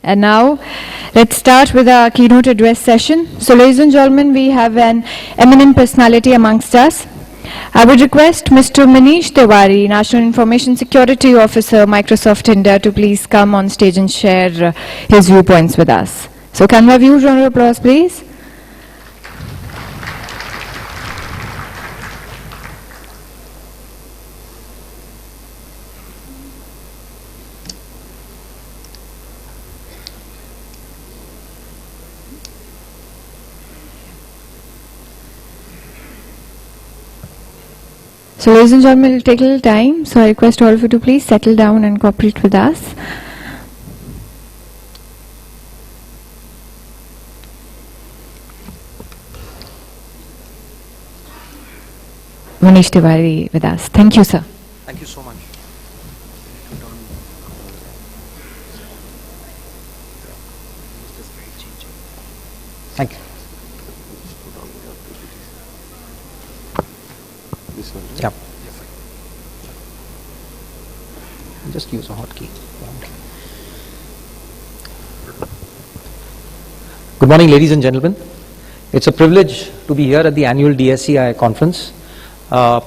And now, let's start with our keynote address session. So, ladies and gentlemen, we have an eminent personality amongst us. I would request Mr. Manish Tiwari, National Information Security Officer, Microsoft India, to please come on stage and share his viewpoints with us. So, can we have huge round of applause, please? So, ladies and gentlemen, it will take a little time, so I request all of you to please settle down and cooperate with us. Manish Tiwari with us. Thank you, sir. Thank you so much. Thank you. This one, right? Yeah. Just use a hotkey. Good morning, ladies and gentlemen. It's a privilege to be here at the annual DSCI conference. I'm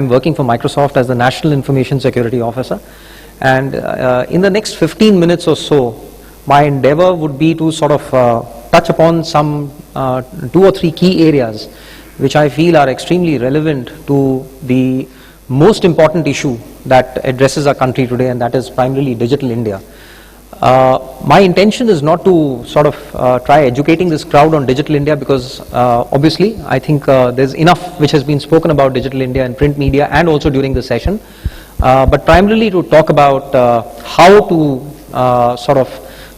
working for Microsoft as the National Information Security Officer, and in the next 15 minutes or so, my endeavor would be to sort of touch upon some 2 or 3 key areas which I feel are extremely relevant to the most important issue that addresses our country today, and that is primarily Digital India. My intention is not to sort of try educating this crowd on Digital India, because obviously I think there's enough which has been spoken about Digital India in print media and also during the session, but primarily to talk about how to sort of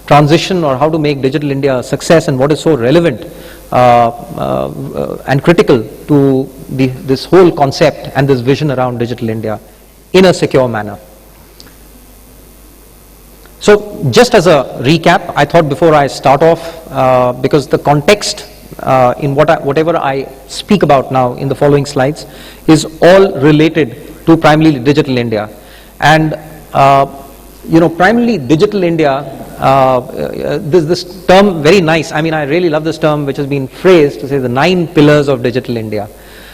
transition or how to make Digital India a success, and what is so relevant and critical to this whole concept and this vision around Digital India in a secure manner. So just as a recap, I thought before I start off, because the context in whatever I speak about now in the following slides is all related to primarily Digital India. And primarily Digital India, this term, very nice, I mean, I really love this term which has been phrased to say the 9 pillars of Digital India.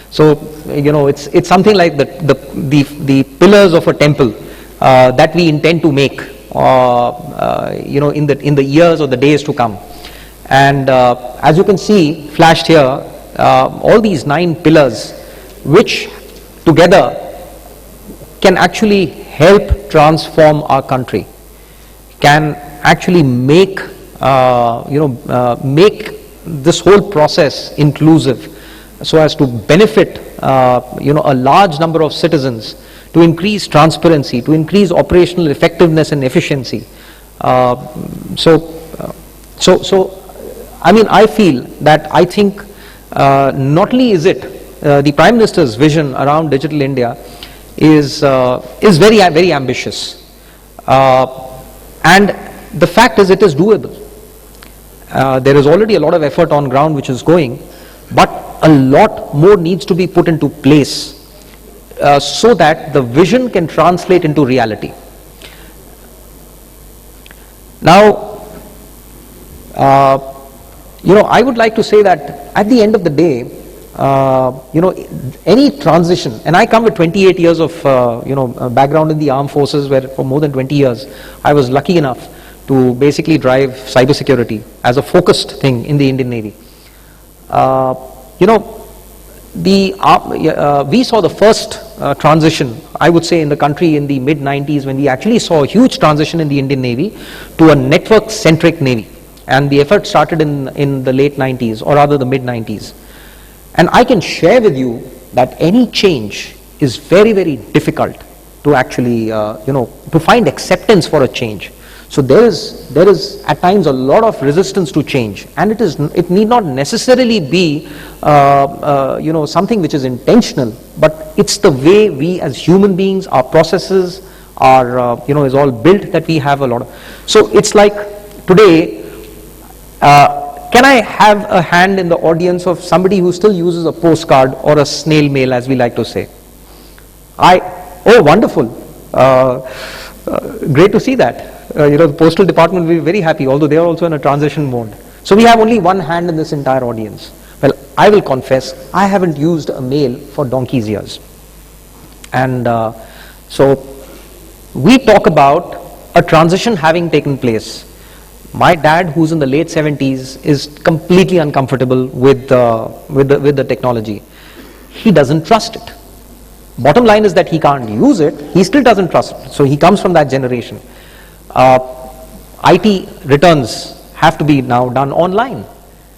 So, it's something like the pillars of a temple that we intend to make in the years or the days to come. And as you can see flashed here, all these 9 pillars which together can actually help transform our country, can actually make make this whole process inclusive, so as to benefit a large number of citizens, to increase transparency, to increase operational effectiveness and efficiency. So I mean, I feel that I think not only is it the Prime Minister's vision around Digital India is very, very ambitious, and the fact is it is doable. There is already a lot of effort on ground which is going, but a lot more needs to be put into place so that the vision can translate into reality. Now, I would like to say that at the end of the day, any transition, and I come with 28 years of background in the armed forces, where for more than 20 years I was lucky enough to basically drive cybersecurity as a focused thing in the Indian Navy. We saw the first transition, I would say, in the country in the mid-90s, when we actually saw a huge transition in the Indian Navy to a network-centric Navy, and the effort started in the late 90s, or rather the mid-90s. And I can share with you that any change is very, very difficult to actually, to find acceptance for a change. So there is at times a lot of resistance to change, and it need not necessarily be something which is intentional, but it's the way we as human beings, our processes are is all built, that we have a lot of. So it's like today, can I have a hand in the audience of somebody who still uses a postcard or a snail mail, as we like to say? Oh, wonderful. Great to see that. the postal department will be very happy, although they are also in a transition mode. So we have only one hand in this entire audience. Well, I will confess, I haven't used a mail for donkey's years. And so we talk about a transition having taken place. My dad, who's in the late 70s, is completely uncomfortable with the technology. He doesn't trust it. Bottom line is that he can't use it. He still doesn't trust it. So he comes from that generation. IT returns have to be now done online,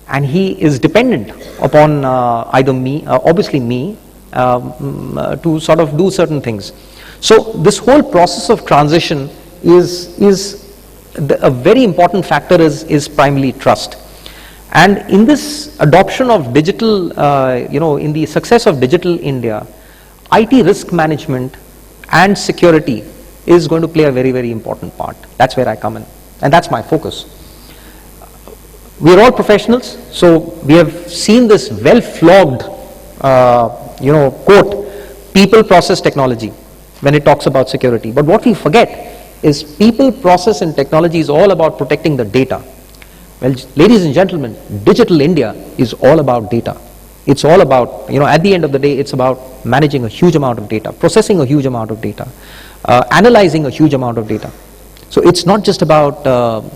and he is dependent upon either me, obviously me, to sort of do certain things. So this whole process of transition is a very important factor is primarily trust. And in this adoption of digital, in the success of digital India, IT risk management and security is going to play a very, very important part. That's where I come in, and that's my focus. We are all professionals, so we have seen this well-flogged, quote, people, process, technology, when it talks about security. But what we forget is people, process, and technology is all about protecting the data. Well, ladies and gentlemen, digital India is all about data. It's all about, at the end of the day, it's about managing a huge amount of data, processing a huge amount of data, analyzing a huge amount of data. So it's not just about,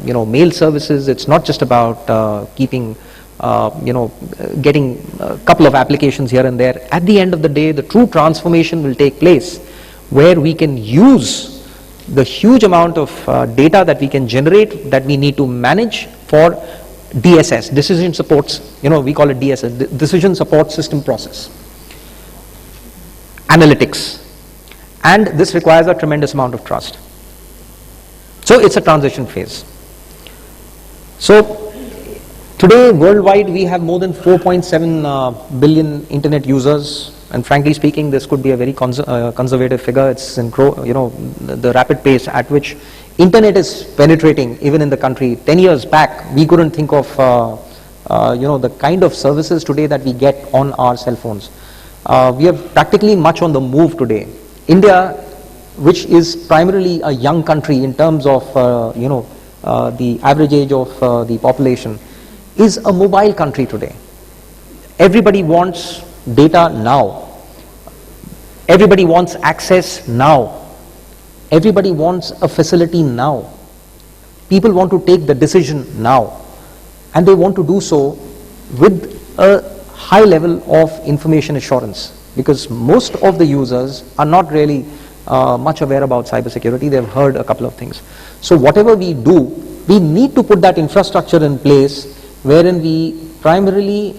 mail services, it's not just about keeping, getting a couple of applications here and there. At the end of the day, the true transformation will take place where we can use the huge amount of data that we can generate, that we need to manage for DSS, decision supports, we call it DSS, decision support system process, analytics, and this requires a tremendous amount of trust. So it's a transition phase. So today worldwide we have more than 4.7 billion internet users, and frankly speaking, this could be a very conservative figure. It's in the rapid pace at which internet is penetrating even in the country. 10 years back, we couldn't think of the kind of services today that we get on our cell phones. We are practically much on the move today. India, which is primarily a young country in terms of the average age of the population, is a mobile country today. Everybody wants data now. Everybody wants access now. Everybody wants a facility now. People want to take the decision now, and they want to do so with a high level of information assurance, because most of the users are not really much aware about cybersecurity. They've heard a couple of things. So whatever we do, we need to put that infrastructure in place wherein we primarily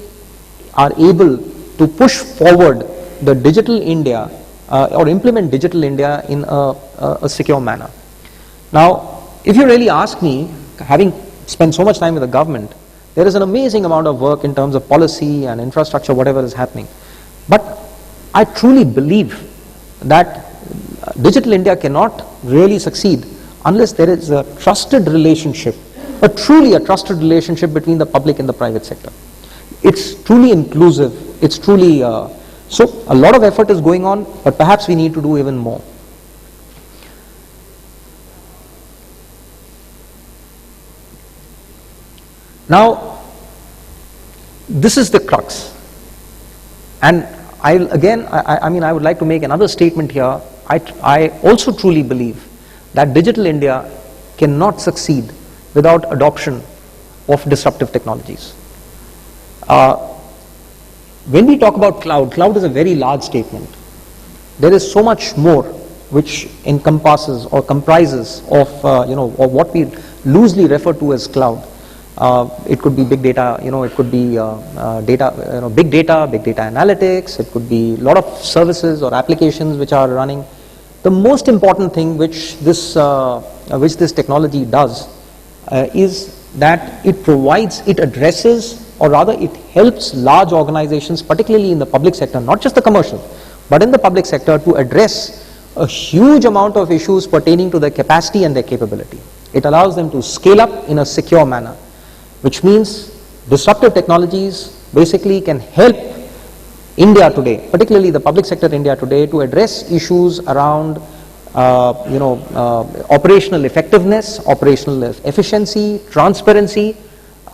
are able to push forward the digital India or implement digital India in a secure manner. Now, if you really ask me, having spent so much time with the government, there is an amazing amount of work in terms of policy and infrastructure, whatever is happening. But I truly believe that digital India cannot really succeed unless there is a trusted relationship, truly a trusted relationship between the public and the private sector. It's truly inclusive, it's truly, so a lot of effort is going on, but perhaps we need to do even more. Now, this is the crux, and I would like to make another statement here. I also truly believe that digital India cannot succeed without adoption of disruptive technologies. When we talk about cloud is a very large statement. There is so much more which encompasses or comprises of or what we loosely refer to as cloud. It could be big data, it could be big data analytics, it could be a lot of services or applications which are running. The most important thing which this technology does is that it addresses, or rather it helps large organizations, particularly in the public sector, not just the commercial, but in the public sector, to address a huge amount of issues pertaining to their capacity and their capability. It allows them to scale up in a secure manner, which means disruptive technologies basically can help India today, particularly the public sector India today, to address issues around operational effectiveness, operational efficiency, transparency,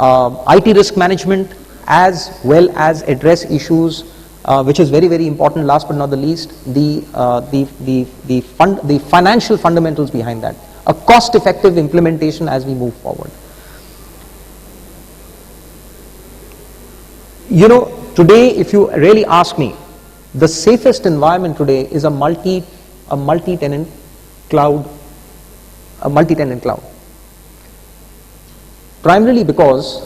IT risk management, as well as address issues, which is very, very important, last but not the least, the financial fundamentals behind that, a cost-effective implementation as we move forward. Today, if you really ask me, the safest environment today is a multi-tenant cloud, primarily because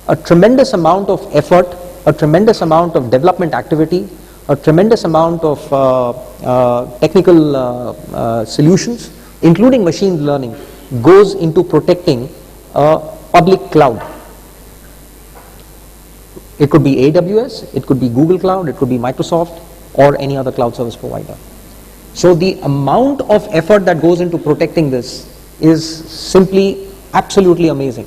a tremendous amount of effort, a tremendous amount of development activity, a tremendous amount of technical solutions, including machine learning, goes into protecting a public cloud. It could be AWS, it could be Google Cloud, it could be Microsoft, or any other cloud service provider. So the amount of effort that goes into protecting this is simply absolutely amazing.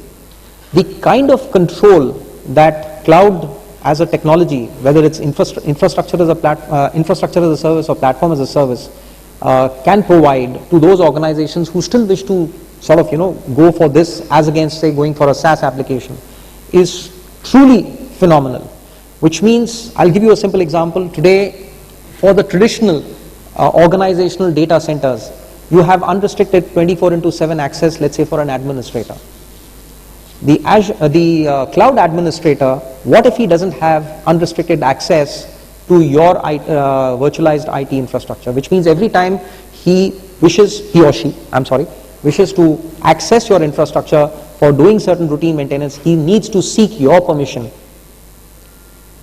The kind of control that cloud as a technology, whether it's infrastructure as a service or platform as a service, can provide to those organizations who still wish to sort of go for this as against, say, going for a SaaS application, is truly phenomenal. Which means, I'll give you a simple example. Today, for the traditional organizational data centers, you have unrestricted 24/7 access, let's say, for an administrator. The cloud administrator, what if he doesn't have unrestricted access to your virtualized IT infrastructure? Which means every time he or she wishes to access your infrastructure for doing certain routine maintenance, he needs to seek your permission.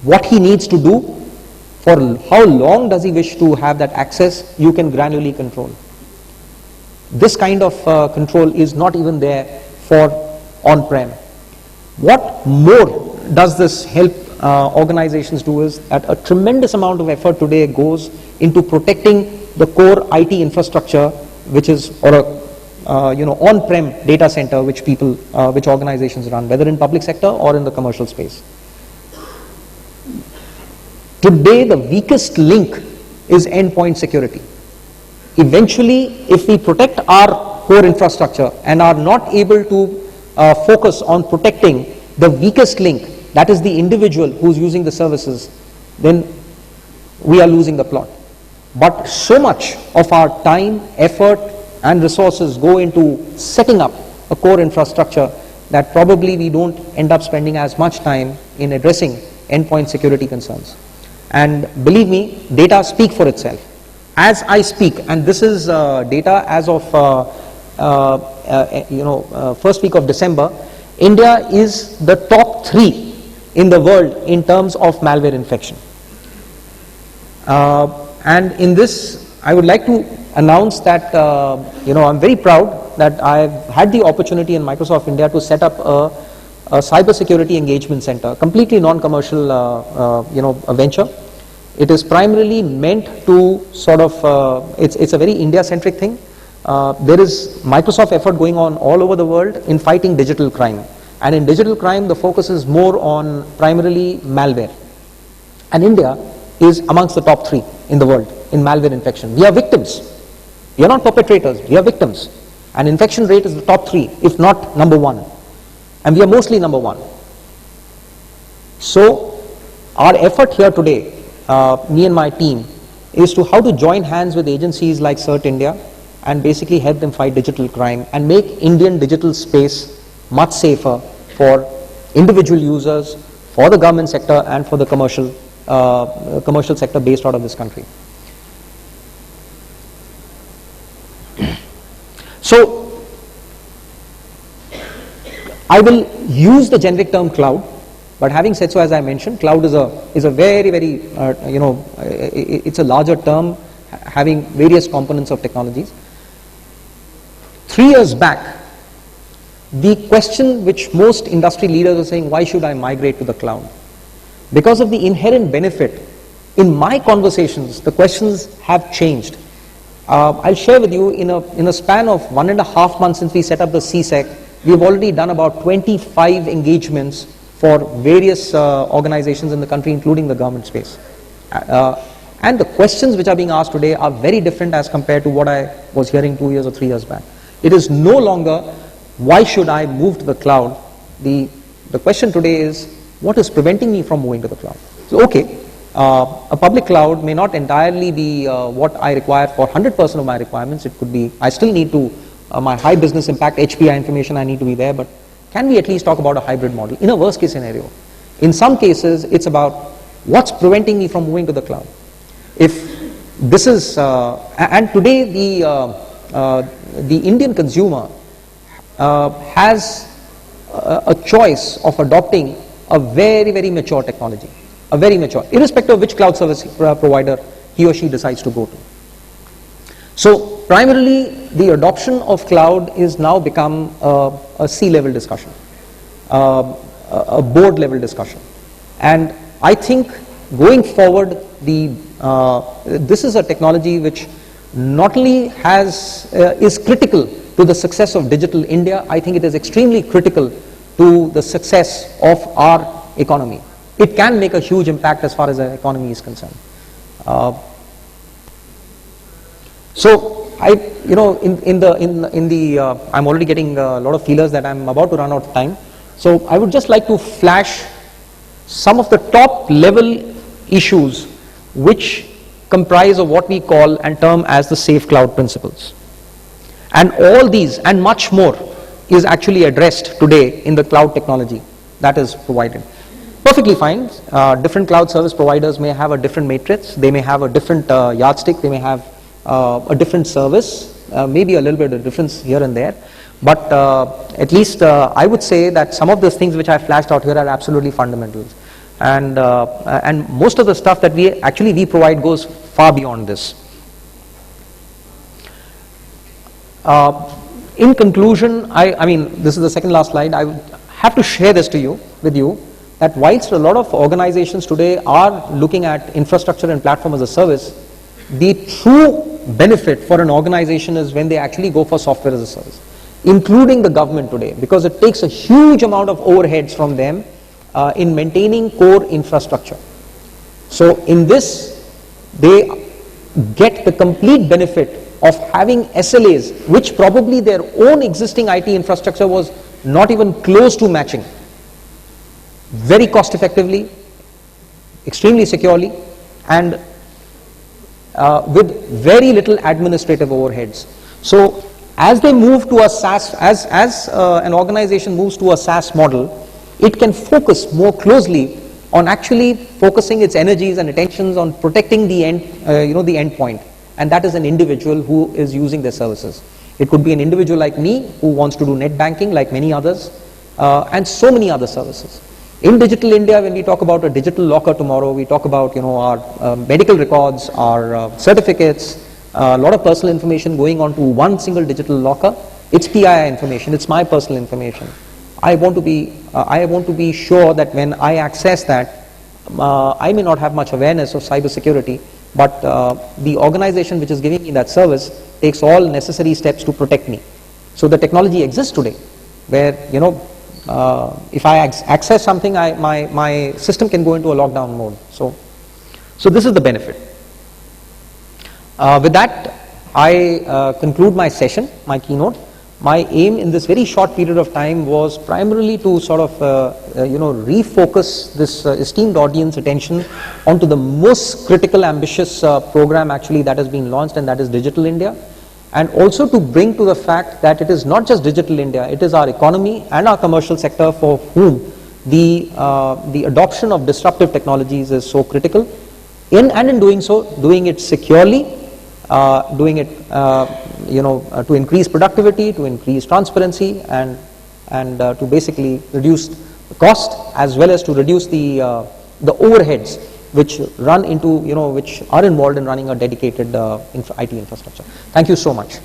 What he needs to do, for how long does he wish to have that access, you can granularly control. This kind of control is not even there for on-prem. What more does this help organizations do is that a tremendous amount of effort today goes into protecting the core IT infrastructure, which is, or a on-prem data center which organizations run, whether in public sector or in the commercial space. Today, the weakest link is endpoint security. Eventually, if we protect our core infrastructure and are not able to focus on protecting the weakest link, that is the individual who's using the services, then we are losing the plot. But so much of our time, effort, and resources go into setting up a core infrastructure that probably we don't end up spending as much time in addressing endpoint security concerns. And believe me, data speak for itself. As I speak, and this is data as of first week of December, India is the top 3 in the world in terms of malware infection. And in this, I would like to announce that I'm very proud that I've had the opportunity in Microsoft India to set up a cybersecurity engagement center, completely non-commercial a venture. It is primarily meant to sort of, it's a very India-centric thing. There is Microsoft effort going on all over the world in fighting digital crime. And in digital crime, the focus is more on primarily malware. And India is amongst the top 3 in the world in malware infection. We are victims. We are not perpetrators, we are victims. And infection rate is the top 3, if not number 1. And we are mostly number 1. So, our effort here today, me and my team, is to how to join hands with agencies like CERT India and basically help them fight digital crime and make Indian digital space much safer for individual users, for the government sector, and for the commercial sector based out of this country. So, I will use the generic term cloud, but having said so, as I mentioned, cloud is a very, very it's a larger term having various components of technologies. 3 years back, the question which most industry leaders are saying, why should I migrate to the cloud? Because of the inherent benefit, in my conversations, the questions have changed. I'll share with you, in a span of 1.5 months since we set up the CSEC, we've already done about 25 engagements for various organizations in the country, including the government space. And the questions which are being asked today are very different as compared to what I was hearing 2 years or 3 years back. It is no longer, why should I move to the cloud? The question today is, what is preventing me from moving to the cloud? So, okay, a public cloud may not entirely be what I require for 100% of my requirements. It could be, I still need to, my high business impact, HPI information, I need to be there, but can we at least talk about a hybrid model in a worst case scenario? In some cases, it's about what's preventing me from moving to the cloud. If this is, and today the Indian consumer has a choice of adopting a very, very mature technology, a very mature, irrespective of which cloud service provider he or she decides to go to. So primarily, the adoption of cloud is now become a C-level discussion, a board level discussion. And I think going forward, this is a technology which not only is critical to the success of digital India, I think it is extremely critical to the success of our economy. It can make a huge impact as far as the economy is concerned. So I'm already getting a lot of feelers that I'm about to run out of time. So I would just like to flash some of the top level issues which comprise of what we call and term as the safe cloud principles. And all these and much more is actually addressed today in the cloud technology that is provided. Perfectly fine. Different cloud service providers may have a different matrix, they may have a different yardstick, they may have a different service, maybe a little bit of difference here and there. But at least I would say that some of those things which I flashed out here are absolutely fundamentals. And most of the stuff that we provide goes far beyond this. In conclusion, I mean, this is the second last slide. I would have to share this with you, that whilst a lot of organizations today are looking at infrastructure and platform as a service, the true benefit for an organization is when they actually go for software as a service, including the government today, because it takes a huge amount of overheads from them in maintaining core infrastructure. So in this, they get the complete benefit of having SLAs, which probably their own existing IT infrastructure was not even close to matching, very cost effectively, extremely securely, and with very little administrative overheads. So as they move to a SaaS, as an organization moves to a SaaS model, it can focus more closely on actually focusing its energies and attentions on protecting the end point, and that is an individual who is using their services. It could be an individual like me who wants to do net banking like many others, and so many other services. In Digital India, when we talk about a digital locker tomorrow, we talk about our medical records, our certificates, a lot of personal information going on to one single digital locker. It's PII information, it's my personal information. I want to be sure that when I access that, I may not have much awareness of cyber security, but the organization which is giving me that service takes all necessary steps to protect me. So the technology exists today, where if I access something, my system can go into a lockdown mode. So this is the benefit. With that, I conclude my session, my keynote. My aim in this very short period of time was primarily to sort of refocus this esteemed audience attention onto the most critical, ambitious program actually that has been launched, and that is Digital India, and also to bring to the fact that it is not just Digital India, it is our economy and our commercial sector for whom the adoption of disruptive technologies is so critical. In doing so, doing it securely, doing it to increase productivity, to increase transparency, and to basically reduce the cost, as well as to reduce the overheads which run into which are involved in running a dedicated IT infrastructure. Thank you so much.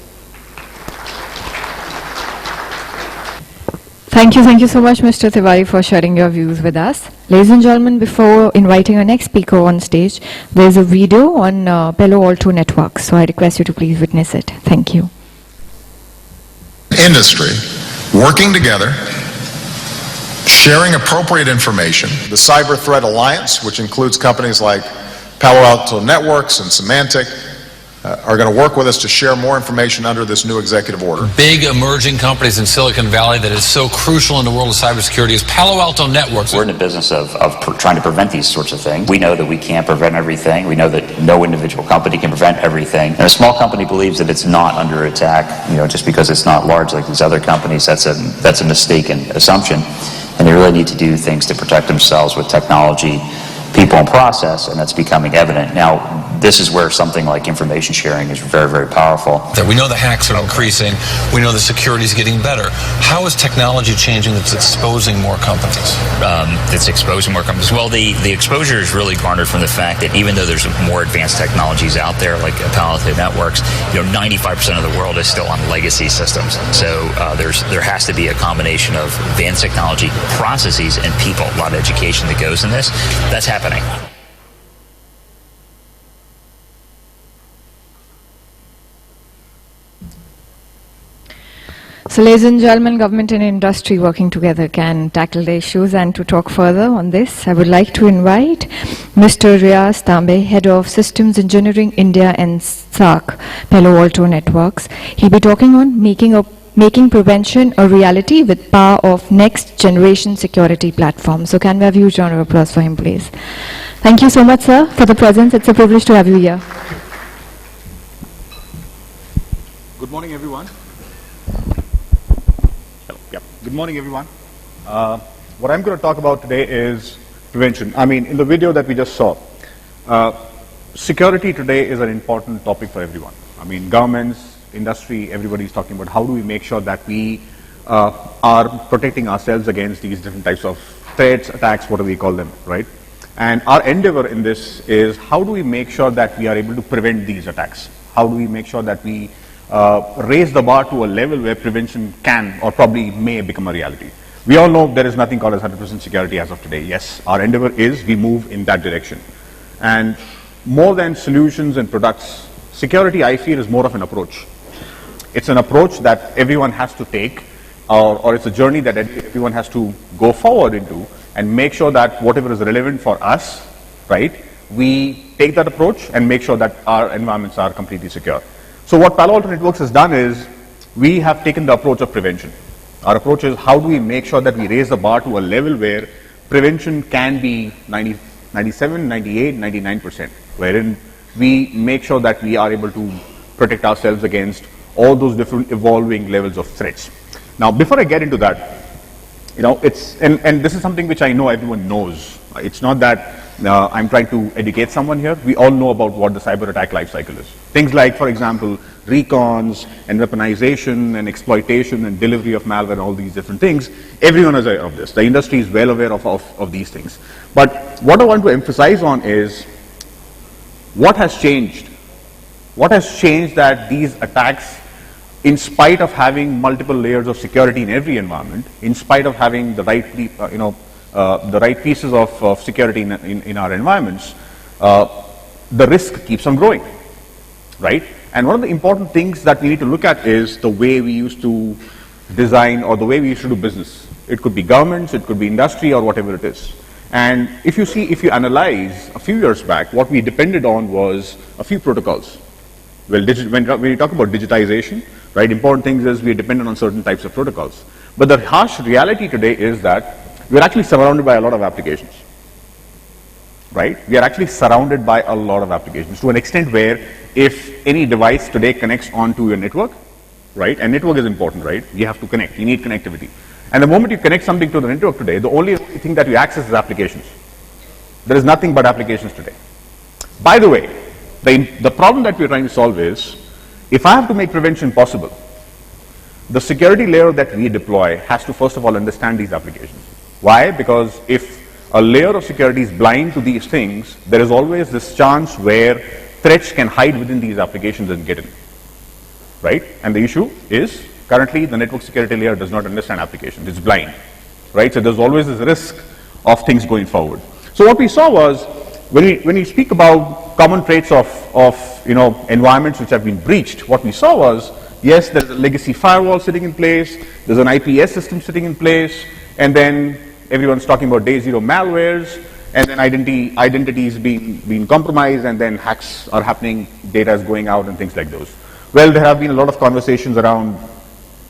Thank you so much, Mr. Tiwari, for sharing your views with us. Ladies and gentlemen, before inviting our next speaker on stage, there's a video on Palo Alto network, so I request you to please witness it. Thank you. Industry working together, sharing appropriate information. The Cyber Threat Alliance, which includes companies like Palo Alto Networks and Symantec are going to work with us to share more information under this new executive order. Big emerging companies in Silicon Valley that is so crucial in the world of cybersecurity is Palo Alto Networks. We're in the business of trying to prevent these sorts of things. We know that we can't prevent everything. We know that no individual company can prevent everything. And a small company believes that it's not under attack, just because it's not large like these other companies. That's a mistaken assumption. And they really need to do things to protect themselves with technology, people, and process, and that's becoming evident. Now, this is where something like information sharing is very, very powerful. That we know the hacks are increasing. We know the security is getting better. How is technology changing that's exposing more companies? That's exposing more companies. Well, the exposure is really garnered from the fact that even though there's more advanced technologies out there, like Palo Alto Networks, 95% of the world is still on legacy systems. So there has to be a combination of advanced technology, processes, and people. A lot of education that goes in this. That's happening. So, ladies and gentlemen, government and industry working together can tackle the issues. And to talk further on this, I would like to invite Mr. Riyaz Tambe, Head of Systems Engineering India and SAARC, Palo Alto Networks. He'll be talking on making prevention a reality with power of next generation security platforms. So can we have a huge round of applause for him, please? Thank you so much, sir, for the presence. It's a privilege to have you here. Good morning, everyone. Good morning, everyone. What I'm going to talk about today is prevention. I mean, in the video that we just saw, security today is an important topic for everyone. I mean, governments, industry, everybody's talking about how do we make sure that we are protecting ourselves against these different types of threats, attacks, whatever we call them, right? And our endeavor in this is how do we make sure that we are able to prevent these attacks? How do we make sure that we raise the bar to a level where prevention can or probably may become a reality? We all know there is nothing called as 100% security as of today. Yes, our endeavor is we move in that direction. And more than solutions and products, security, I feel, is more of an approach. It's an approach that everyone has to take, or it's a journey that everyone has to go forward into and make sure that whatever is relevant for us, right, we take that approach and make sure that our environments are completely secure. So what Palo Alto Networks has done is we have taken the approach of prevention. Our approach is how do we make sure that we raise the bar to a level where prevention can be 97, 98, 99%, wherein we make sure that we are able to protect ourselves against all those different evolving levels of threats. Now, before I get into that, and this is something which I know everyone knows. It's not that I'm trying to educate someone here. We all know about what the cyber attack life cycle is. Things like, for example, recons and weaponization and exploitation and delivery of malware and all these different things. Everyone is aware of this. The industry is well aware of these things. But what I want to emphasize on is what has changed. What has changed that these attacks, in spite of having multiple layers of security in every environment, in spite of having the right, the right pieces of security in our environments, the risk keeps on growing, right? And one of the important things that we need to look at is the way we used to design or the way we used to do business. It could be governments, it could be industry, or whatever it is. And if you analyze a few years back, what we depended on was a few protocols. Well, when you talk about digitization, right, important things is we are dependent on certain types of protocols. But the harsh reality today is that we're actually surrounded by a lot of applications, right? We are actually surrounded by a lot of applications to an extent where if any device today connects onto your network, right, and network is important, right? You have to connect, you need connectivity. And the moment you connect something to the network today, the only thing that you access is applications. There is nothing but applications today. By the way, the problem that we're trying to solve is, if I have to make prevention possible, the security layer that we deploy has to first of all understand these applications. Why? Because if a layer of security is blind to these things, there is always this chance where threats can hide within these applications and get in, right? And the issue is, currently the network security layer does not understand applications, it's blind, right? So there's always this risk of things going forward. So what we saw was, when we speak about common traits of environments which have been breached, what we saw was, yes, there's a legacy firewall sitting in place, there's an IPS system sitting in place, and then everyone's talking about day zero malwares, and then identity is being compromised, and then hacks are happening, data is going out, and things like those. Well, there have been a lot of conversations around,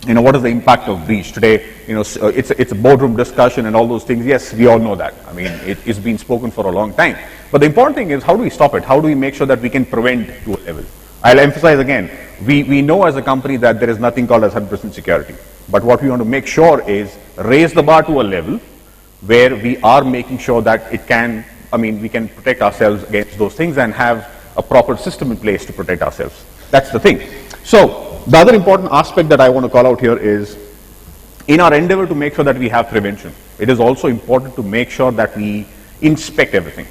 what is the impact of breach today? It's a boardroom discussion and all those things. Yes, we all know that. I mean, it's been spoken for a long time. But the important thing is, how do we stop it? How do we make sure that we can prevent to a level? I'll emphasize again, we know as a company that there is nothing called as 100% security. But what we want to make sure is raise the bar to a level where we are making sure that we can protect ourselves against those things and have a proper system in place to protect ourselves. That's the thing. So the other important aspect that I want to call out here is, in our endeavor to make sure that we have prevention, it is also important to make sure that we inspect everything.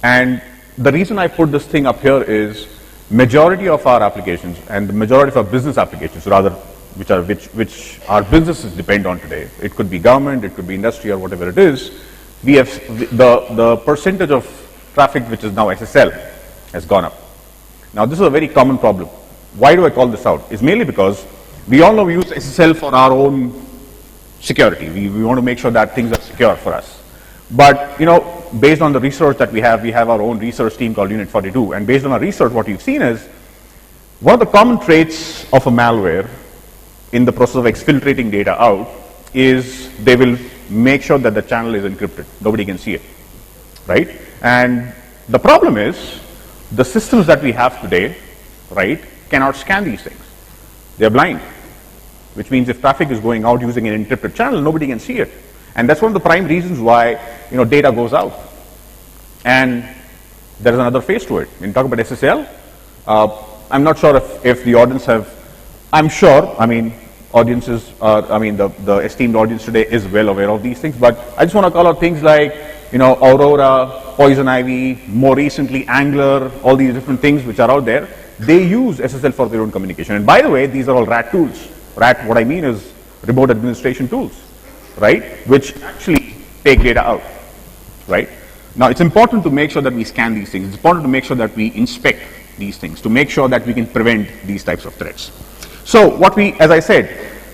And the reason I put this thing up here is, majority of our applications and the majority of our business applications, rather, which our businesses depend on today, it could be government, it could be industry, or whatever it is, we have the percentage of traffic which is now SSL has gone up. Now, this is a very common problem. Why do I call this out? It's mainly because we all know we use SSL for our own security. We want to make sure that things are secure for us. But, based on the research that we have our own research team called Unit 42, and based on our research, what we've seen is, one of the common traits of a malware in the process of exfiltrating data out is they will make sure that the channel is encrypted. Nobody can see it, right? And the problem is, the systems that we have today, right, cannot scan these things. They're blind, which means if traffic is going out using an encrypted channel, nobody can see it. And that's one of the prime reasons why, data goes out. And there is another phase to it. When you talk about SSL, I'm not sure if the audience I'm sure, audiences, the esteemed audience today is well aware of these things, but I just want to call out things like, Aurora, Poison Ivy, more recently Angler, all these different things which are out there. They use SSL for their own communication. And by the way, these are all RAT tools. RAT, what I mean is remote administration tools, right? Which actually take data out, right? Now, it's important to make sure that we scan these things. It's important to make sure that we inspect these things, to make sure that we can prevent these types of threats. So as I said,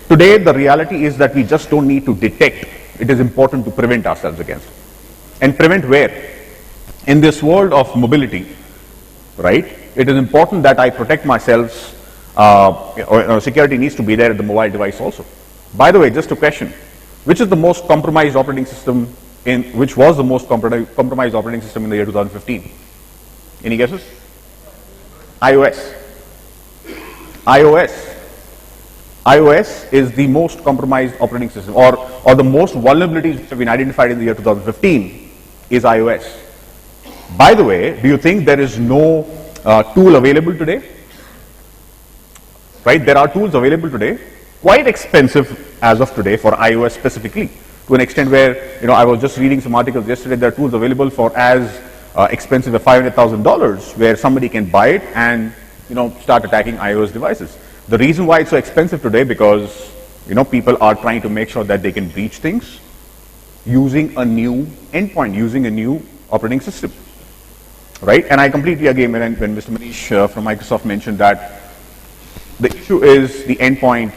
today the reality is that we just don't need to detect. It is important to prevent ourselves against. And prevent where? In this world of mobility, right? It is important that I protect myself. Security needs to be there at the mobile device also. By the way, just a question: which is the most compromised operating system which was the most compromised operating system in the year 2015? Any guesses? iOS. iOS is the most compromised operating system, or the most vulnerabilities which have been identified in the year 2015 is iOS. By the way, do you think there is no tool available today? Right, there are tools available today, quite expensive as of today for iOS specifically, to an extent where, I was just reading some articles yesterday, there are tools available for as expensive as $500,000, where somebody can buy it and, start attacking iOS devices. The reason why it's so expensive today, because, people are trying to make sure that they can breach things using a new endpoint, using a new operating system, right? And I completely agree when Mr. Manish from Microsoft mentioned that the issue is the endpoint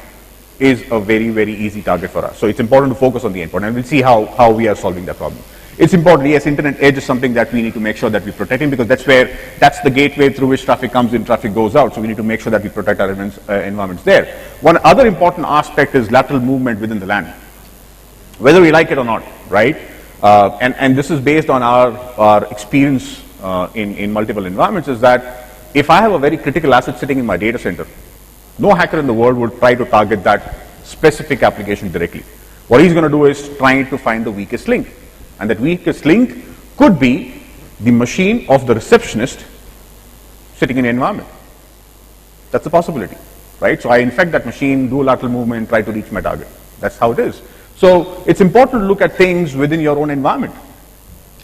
is a very, very easy target for us. So it's important to focus on the endpoint, and we'll see how we are solving that problem. It's important, yes, internet edge is something that we need to make sure that we protect it, because that's the gateway through which traffic comes in, traffic goes out. So we need to make sure that we protect our environments there. One other important aspect is lateral movement within the LAN, whether we like it or not, right? And this is based on our experience in multiple environments, is that if I have a very critical asset sitting in my data center, no hacker in the world would try to target that specific application directly. What he's going to do is trying to find the weakest link. And that weakest link could be the machine of the receptionist sitting in the environment. That's a possibility, right? So I infect that machine, do a lateral movement, try to reach my target. That's how it is. So it's important to look at things within your own environment,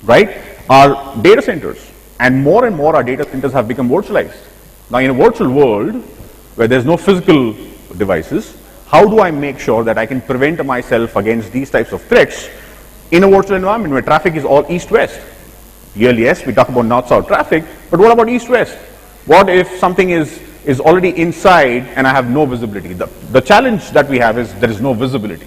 right? Our data centers, and more our data centers have become virtualized. Now, in a virtual world where there's no physical devices, how do I make sure that I can prevent myself against these types of threats in a virtual environment where traffic is all east-west? Yes, we talk about north-south traffic, but what about east-west? What if something is already inside and I have no visibility? The challenge that we have is there is no visibility.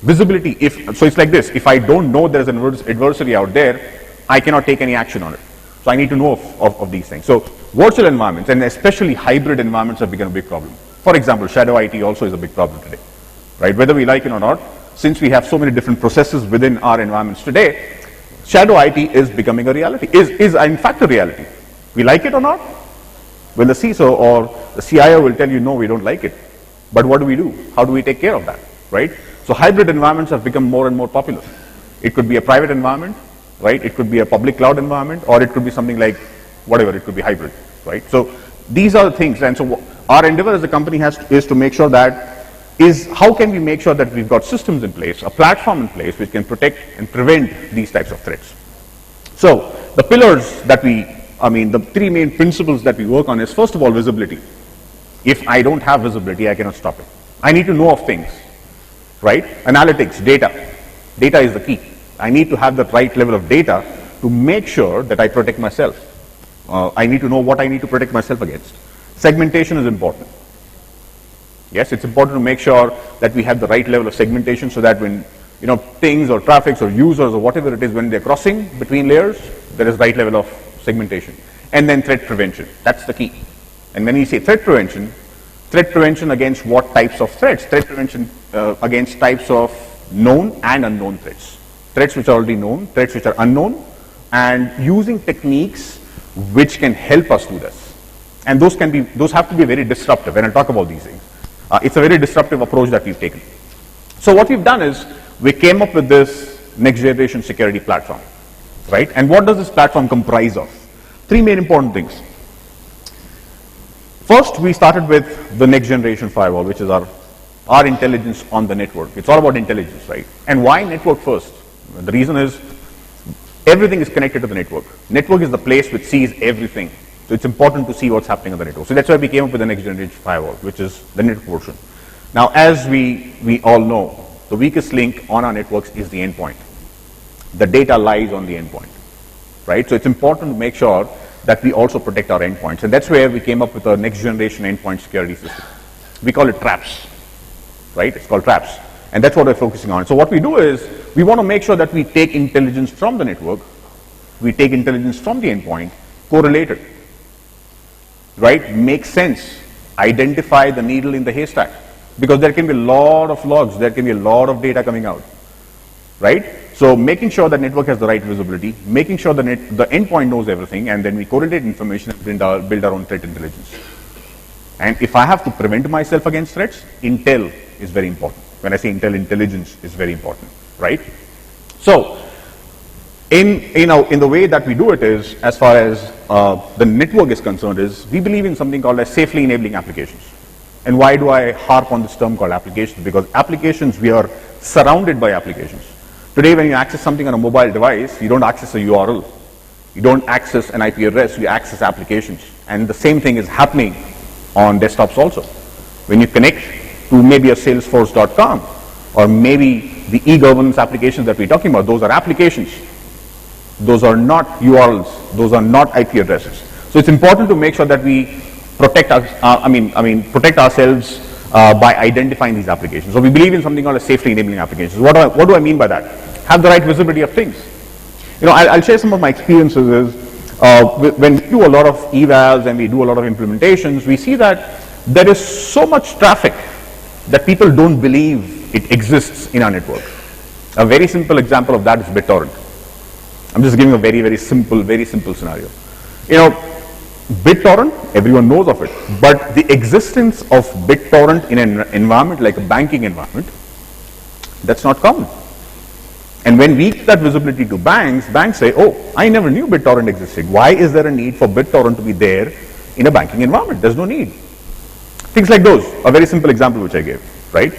Visibility, so it's like this, if I don't know there's an adversary out there, I cannot take any action on it. So I need to know of these things. So virtual environments, and especially hybrid environments, have become a big problem. For example, shadow IT also is a big problem today, right? Whether we like it or not, since we have so many different processes within our environments today, shadow IT is becoming a reality, is in fact a reality. We like it or not? Well, the CISO or the CIO will tell you, no, we don't like it. But what do? How do we take care of that, right? So hybrid environments have become more and more popular. It could be a private environment, right? It could be a public cloud environment, or it could be something like whatever, it could be hybrid, right? So these are the things, and so our endeavor as a company is to make sure that how can we make sure that we've got systems in place, a platform in place which can protect and prevent these types of threats. So the pillars that the three main principles that we work on is, first of all, visibility. If I don't have visibility, I cannot stop it. I need to know of things, right? Analytics, data. Data is the key. I need to have the right level of data to make sure that I protect myself. I need to know what I need to protect myself against. Segmentation is important. Yes, it's important to make sure that we have the right level of segmentation so that when things or traffics or users or whatever it is, when they're crossing between layers, there is right level of segmentation. And then threat prevention. That's the key. And when we say threat prevention against what types of threats? Threat prevention against types of known and unknown threats. Threats which are already known, threats which are unknown, and using techniques which can help us do this. And those have to be very disruptive, and I'll talk about these things. It's a very disruptive approach that we've taken. So what we've done is, we came up with this next generation security platform, right? And what does this platform comprise of? Three main important things. First, we started with the next generation firewall, which is our intelligence on the network. It's all about intelligence, right? And why network first? The reason is, everything is connected to the network. Network is the place which sees everything. So it's important to see what's happening on the network. So that's why we came up with the next generation firewall, which is the network portion. Now, as we all know, the weakest link on our networks is the endpoint. The data lies on the endpoint, right? So it's important to make sure that we also protect our endpoints. And that's where we came up with a next generation endpoint security system. We call it traps, right? It's called traps. And that's what we're focusing on. So what we do is, we want to make sure that we take intelligence from the network, we take intelligence from the endpoint, correlate it, right? Make sense, identify the needle in the haystack. Because there can be a lot of logs, there can be a lot of data coming out, right? So making sure that network has the right visibility, making sure the endpoint knows everything, and then we correlate information and build our own threat intelligence. And if I have to prevent myself against threats, intel is very important. When I say intel, intelligence is very important, right? So, in the way that we do it is, as far as the network is concerned, is we believe in something called as safely enabling applications. And why do I harp on this term called applications? Because applications, we are surrounded by applications. Today, when you access something on a mobile device, you don't access a URL. You don't access an IP address, you access applications. And the same thing is happening on desktops also. When you connect to maybe a Salesforce.com, or maybe the e-governance applications that we're talking about, those are applications. Those are not URLs. Those are not IP addresses. So it's important to make sure that we protect protect ourselves by identifying these applications. So we believe in something called a safely enabling applications. What do I mean by that? Have the right visibility of things. I'll share some of my experiences. When we do a lot of evals and we do a lot of implementations, we see that there is so much traffic that people don't believe it exists in our network. A very simple example of that is BitTorrent. I'm just giving a very, very simple scenario. BitTorrent, everyone knows of it, but the existence of BitTorrent in an environment like a banking environment, that's not common. And when we give that visibility to banks say, oh, I never knew BitTorrent existed. Why is there a need for BitTorrent to be there in a banking environment? There's no need. Things like those, a very simple example which I gave, right?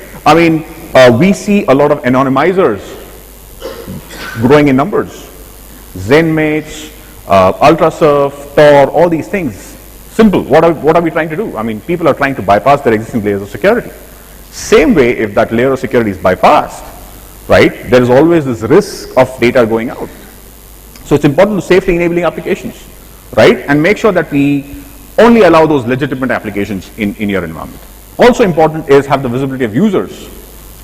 We see a lot of anonymizers growing in numbers. ZenMates, UltraSurf, Tor, all these things. Simple. What are we trying to do? People are trying to bypass their existing layers of security. Same way, if that layer of security is bypassed, right, there is always this risk of data going out. So it's important to safely enabling applications, right, and make sure that we only allow those legitimate applications in your environment. Also important is have the visibility of users.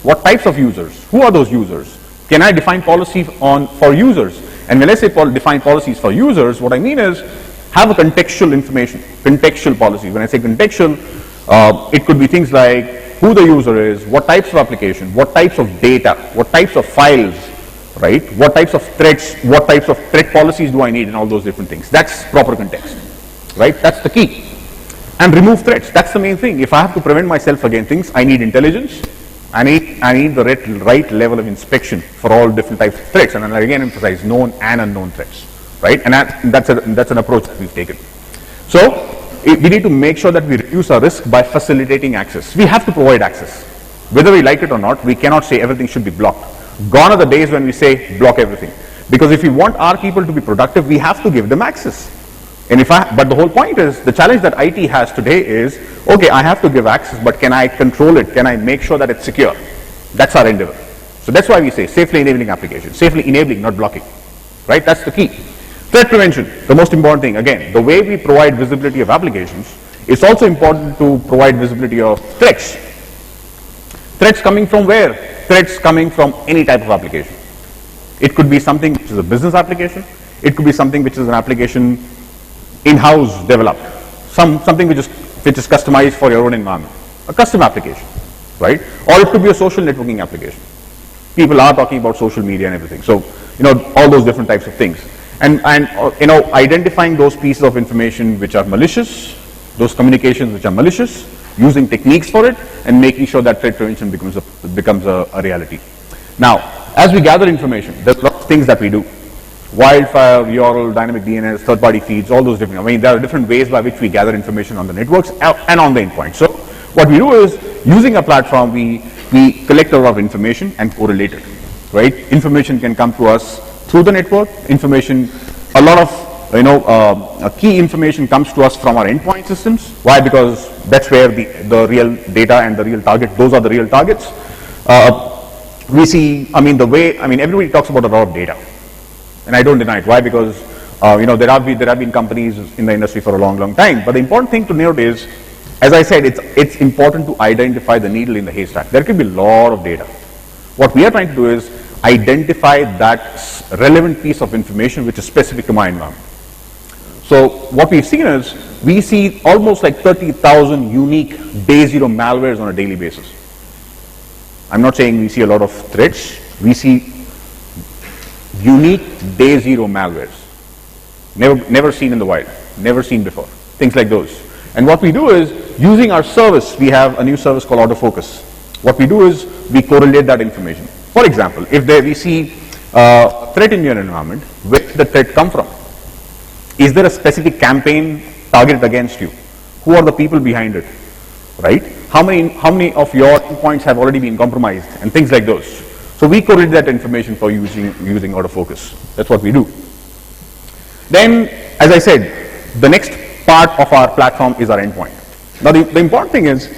What types of users? Who are those users? Can I define policy for users? And when I say define policies for users, what I mean is have a contextual information, contextual policy. When I say contextual, it could be things like who the user is, what types of application, what types of data, what types of files, right? What types of threats, what types of threat policies do I need, and all those different things. That's proper context, right? That's the key. And remove threats. That's the main thing. If I have to prevent myself against things, I need intelligence. I need the right level of inspection for all different types of threats. And I'll again emphasize known and unknown threats, right? And that's an approach that we've taken. So we need to make sure that we reduce our risk by facilitating access. We have to provide access. Whether we like it or not, we cannot say everything should be blocked. Gone are the days when we say block everything. Because if we want our people to be productive, we have to give them access. But the whole point is, the challenge that IT has today is, okay, I have to give access, but can I control it? Can I make sure that it's secure? That's our endeavor. So that's why we say safely enabling applications. Safely enabling, not blocking. Right? That's the key. Threat prevention, the most important thing. Again, the way we provide visibility of applications, it's also important to provide visibility of threats. Threats coming from where? Threats coming from any type of application. It could be something which is a business application. It could be something which is an application in-house developed. Something which is customized for your own environment. A custom application, right? Or it could be a social networking application. People are talking about social media and everything. So, all those different types of things. And identifying those pieces of information which are malicious, those communications which are malicious, using techniques for it, and making sure that threat prevention becomes a reality. Now, as we gather information, there's lots of things that we do. Wildfire, URL, dynamic DNS, third-party feeds, all those different. There are different ways by which we gather information on the networks and on the endpoint. So what we do is, using a platform, we collect a lot of information and correlate it, right? Information can come to us through the network. Information, a lot of key information comes to us from our endpoint systems. Why? Because that's where the real data and the real target, those are the real targets. We see, everybody talks about a lot of data. And I don't deny it. Why? Because there have been companies in the industry for a long time. But the important thing to note is, as I said, it's important to identify the needle in the haystack. There could be a lot of data. What we are trying to do is identify that relevant piece of information which is specific to my environment. So what we've seen is, we see almost like 30,000 unique day zero malwares on a daily basis. I'm not saying we see a lot of threats. We see unique day zero malwares, never seen in the wild, never seen before, things like those. And what we do is, using our service, we have a new service called Autofocus. What we do is, we correlate that information. For example, if we see a threat in your environment, where did the threat come from? Is there a specific campaign targeted against you? Who are the people behind it, right? How many of your endpoints have already been compromised, and things like those. So we correlate that information for using Autofocus. That's what we do. Then, as I said, the next part of our platform is our endpoint. Now, the important thing is,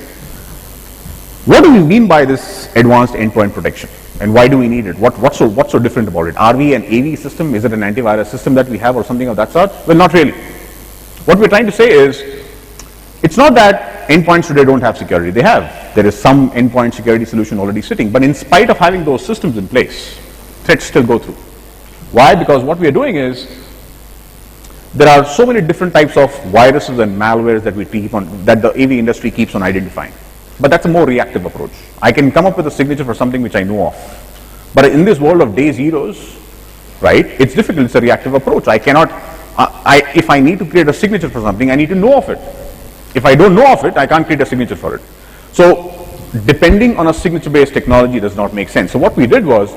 what do we mean by this advanced endpoint protection? And why do we need it? What's so different about it? Are we an AV system? Is it an antivirus system that we have, or something of that sort? Well, not really. What we're trying to say is, it's not that endpoints today don't have security. They have. There is some endpoint security solution already sitting. But in spite of having those systems in place, threats still go through. Why? Because what we are doing is, there are so many different types of viruses and malwares that the AV industry keeps on identifying. But that's a more reactive approach. I can come up with a signature for something which I know of. But in this world of day zeros, right, it's difficult. It's a reactive approach. I cannot, if I need to create a signature for something, I need to know of it. If I don't know of it, I can't create a signature for it. So depending on a signature-based technology does not make sense. So what we did was,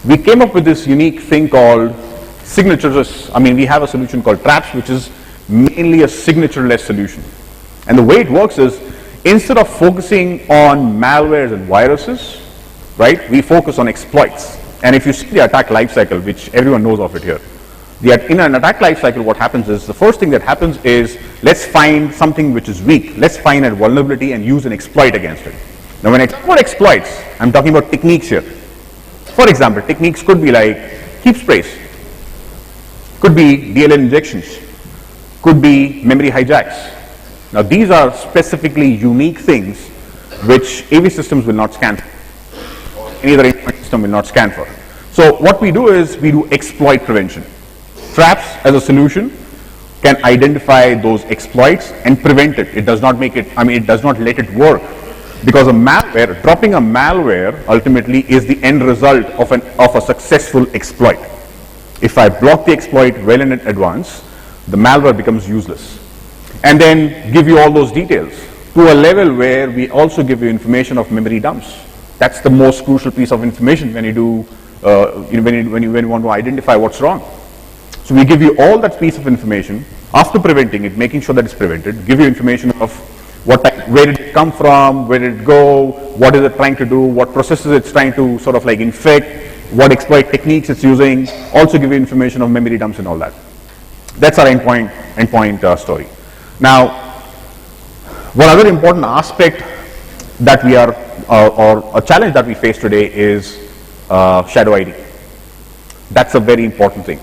we came up with this unique thing called signatures. We have a solution called Traps, which is mainly a signature-less solution. And the way it works is, instead of focusing on malwares and viruses, right, we focus on exploits. And if you see the attack lifecycle, which everyone knows of it here, in an attack lifecycle, what happens is, the first thing that happens is, let's find something which is weak. Let's find a vulnerability and use an exploit against it. Now, when I talk about exploits, I'm talking about techniques here. For example, techniques could be like heap sprays, could be DLL injections, could be memory hijacks. Now, these are specifically unique things which AV systems will not scan. any other endpoint system will not scan for. So what we do is we do exploit prevention. Traps as a solution can identify those exploits and prevent it. It does not make it, it does not let it work. Because a malware, dropping a malware ultimately is the end result of a successful exploit. If I block the exploit well in advance, the malware becomes useless. And then give you all those details to a level where we also give you information of memory dumps. That's the most crucial piece of information when you do, when you want to identify what's wrong. So we give you all that piece of information after preventing it, making sure that it's prevented, give you information of where did it come from, where did it go, what is it trying to do, what processes it's trying to sort of like infect, what exploit techniques it's using, also give you information of memory dumps and all that. That's our endpoint story. Now, one other important aspect that we are, or a challenge that we face today is shadow ID. That's a very important thing,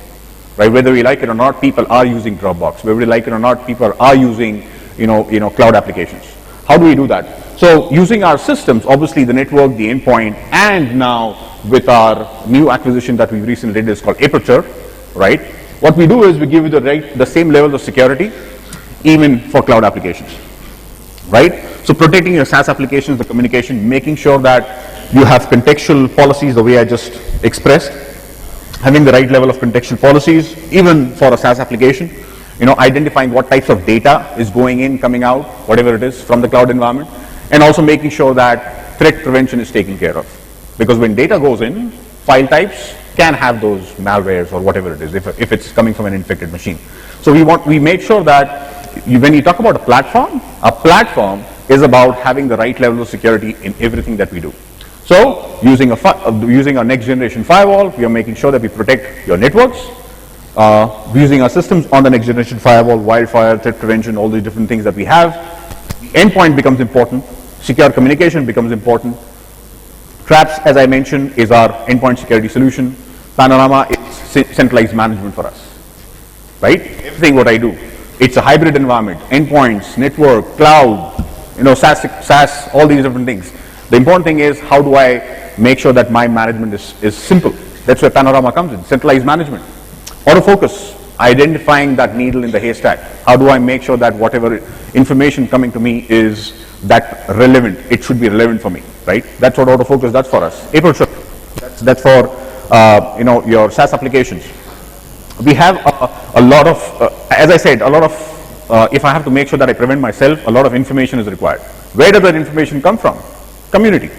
right? Whether we like it or not, people are using Dropbox. Whether we like it or not, people are using cloud applications. How do we do that? So using our systems, obviously the network, the endpoint, and now with our new acquisition that we recently did is called Aperture, right? What we do is we give you the same level of security even for cloud applications, right? So protecting your SaaS applications, the communication, making sure that you have contextual policies the way I just expressed, having the right level of contextual policies even for a SaaS application, identifying what types of data is going in, coming out, whatever it is from the cloud environment, and also making sure that threat prevention is taken care of. Because when data goes in, file types can have those malwares or whatever it is if it's coming from an infected machine. So we made sure that when you talk about a platform is about having the right level of security in everything that we do. So using our next generation firewall, we are making sure that we protect your networks. Using our systems on the next generation firewall, wildfire, threat prevention, all these different things that we have. Endpoint becomes important, secure communication becomes important. Traps, as I mentioned, is our endpoint security solution. Panorama is centralized management for us, right? Everything what I do, it's a hybrid environment, endpoints, network, cloud, SaaS, all these different things. The important thing is how do I make sure that my management is simple. That's where Panorama comes in, centralized management. Autofocus, identifying that needle in the haystack. How do I make sure that whatever information coming to me is that relevant? It should be relevant for me, right? That's what autofocus does for us. Aperture, that's for your SaaS applications. We have a lot of, as I said, a lot of. If I have to make sure that I prevent myself, a lot of information is required. Where does that information come from? Community.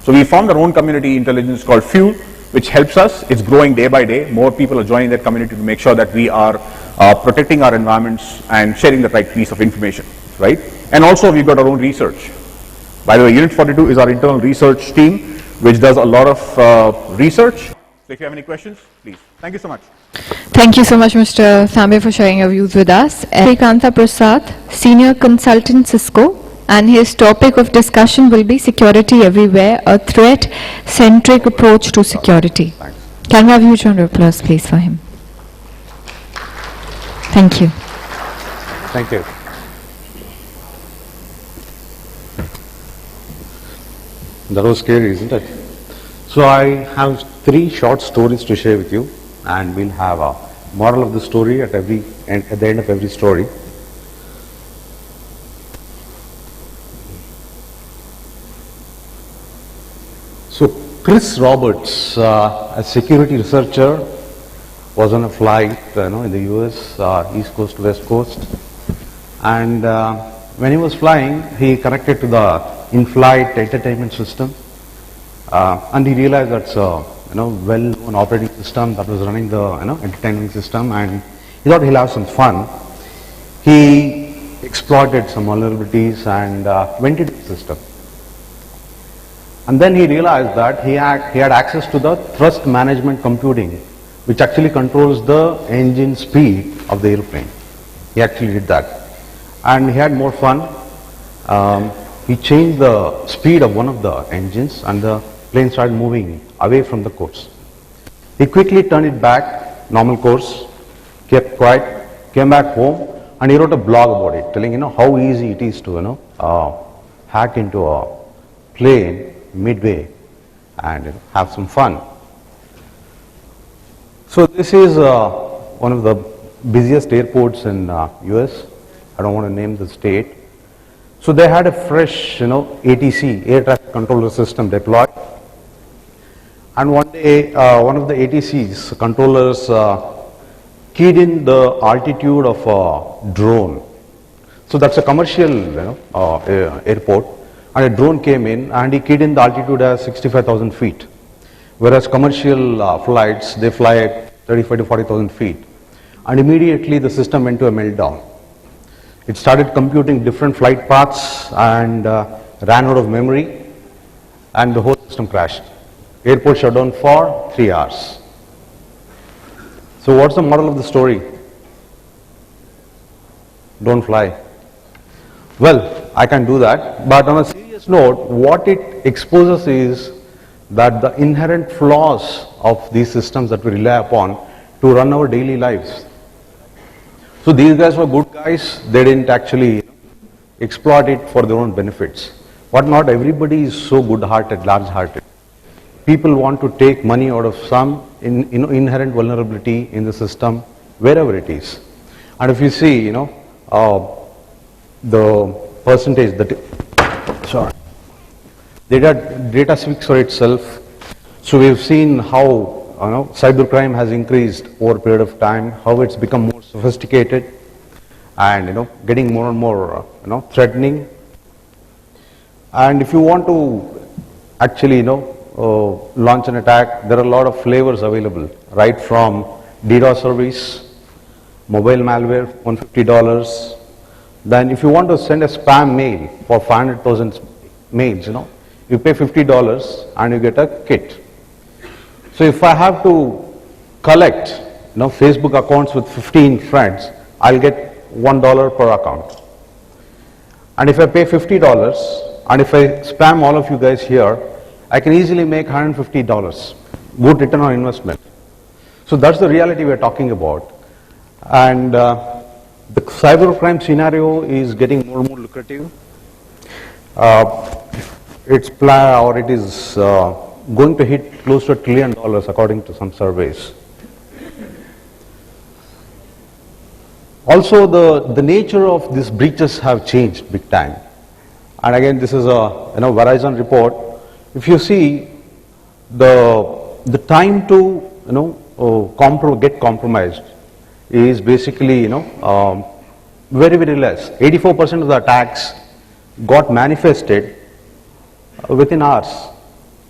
So we formed our own community intelligence called Fuel, which helps us. It's growing day by day. More people are joining that community to make sure that we are protecting our environments and sharing the right piece of information, right? And also we've got our own research. By the way, Unit 42 is our internal research team, which does a lot of research. So if you have any questions, please. Thank you so much. Thank you so much, Mr. Tambe, for sharing your views with us. Srikanta Prasad, Senior Consultant, Cisco, and his topic of discussion will be Security Everywhere, a Threat-Centric Approach to Security. Thanks. Can we have a huge round of applause, please, for him? Thank you. Thank you. That was scary, isn't it? So I have 3 short stories to share with you, and we'll have a moral of the story at the end of every story. So Chris Roberts, a security researcher, was on a flight, in the US, East Coast to West Coast, and when he was flying, he connected to the in-flight entertainment system, and he realized that's a well-known operating system that was running the entertainment system, and he thought he'll have some fun. He exploited some vulnerabilities and went into the system. And then he realized that he had access to the thrust management computing, which actually controls the engine speed of the airplane. He actually did that. And he had more fun. He changed the speed of one of the engines and the plane started moving away from the course. He quickly turned it back, normal course, kept quiet, came back home, and he wrote a blog about it, telling how easy it is to hack into a plane midway and have some fun. So this is one of the busiest airports in US. I don't want to name the state. So they had a fresh, ATC, air traffic controller system deployed. And one day, one of the ATC's controllers keyed in the altitude of a drone. So that's a commercial airport, and a drone came in and he keyed in the altitude as 65,000 feet. Whereas commercial flights, they fly at 35 to 40,000 feet. And immediately the system went to a meltdown. It started computing different flight paths and ran out of memory, and the whole system crashed. Airport shut down for 3 hours. So what's the moral of the story? Don't fly. Well, I can do that, but on a serious note, what it exposes is that the inherent flaws of these systems that we rely upon to run our daily lives. So these guys were good guys, they didn't actually exploit it for their own benefits. But not everybody is so good-hearted, large-hearted. People want to take money out of some inherent vulnerability in the system, wherever it is. And if you see, the percentage that, data speaks for itself. So we've seen how cybercrime has increased over a period of time, how it's become more sophisticated and getting more and more threatening. And if you want to actually launch an attack, there are a lot of flavors available, right from DDoS service, mobile malware, $150. Then if you want to send a spam mail for 500,000 mails, you pay $50 and you get a kit. So if I have to collect Facebook accounts with 15 friends, I'll get $1 per account. And if I pay $50 and if I spam all of you guys here, I can easily make $150. Good return on investment. So that's the reality we're talking about. And the cybercrime scenario is getting more and more lucrative. It is going to hit close to $1 trillion according to some surveys. Also, the nature of these breaches have changed big time. And again, this is a Verizon report. If you see the time to get compromised is basically very, very less. 84% of the attacks got manifested within hours.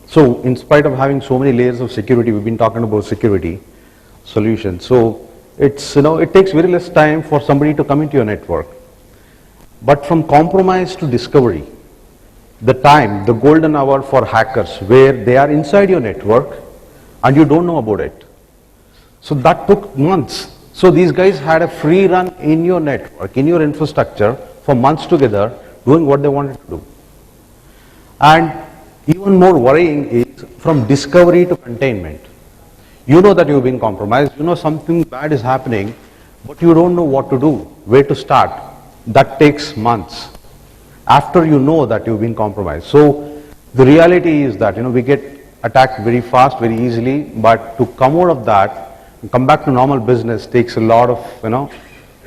So in spite of having so many layers of security, we've been talking about security solutions. So it's it takes very less time for somebody to come into your network. But from compromise to discovery, the time, the golden hour for hackers, where they are inside your network and you don't know about it. So that took months. So these guys had a free run in your network, in your infrastructure for months together, doing what they wanted to do. And even more worrying is from discovery to containment. You know that you've been compromised, you know something bad is happening, but you don't know what to do, where to start. That takes months after you know that you've been compromised. So the reality is that we get attacked very fast, very easily, but to come out of that, come back to normal business takes a lot of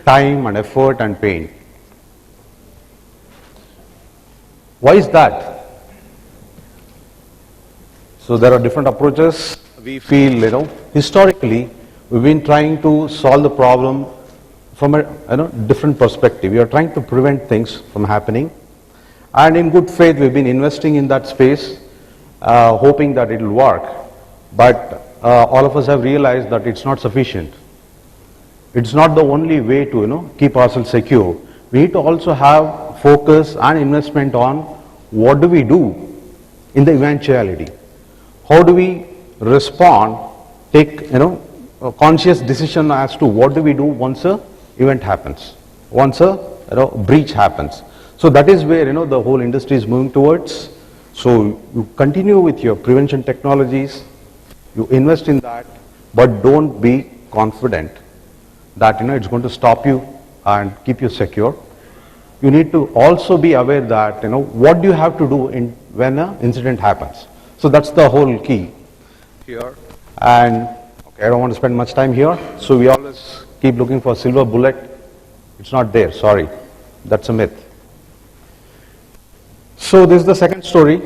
time and effort and pain. Why is that? So there are different approaches. We feel historically we've been trying to solve the problem from a different perspective. We are trying to prevent things from happening, and in good faith we've been investing in that space, hoping that it will work. But all of us have realized that it's not sufficient. It's not the only way to keep ourselves secure. We need to also have focus and investment on what do we do in the eventuality. How do we respond, take a conscious decision as to what do we do once a event happens, once a breach happens. So that is where the whole industry is moving towards. So you continue with your prevention technologies, you invest in that, but don't be confident that it's going to stop you and keep you secure. You need to also be aware that what do you have to do when an incident happens. So that's the whole key here. And okay, I don't want to spend much time here. So we always keep looking for silver bullet. It's not there, sorry. That's a myth. So this is the second story.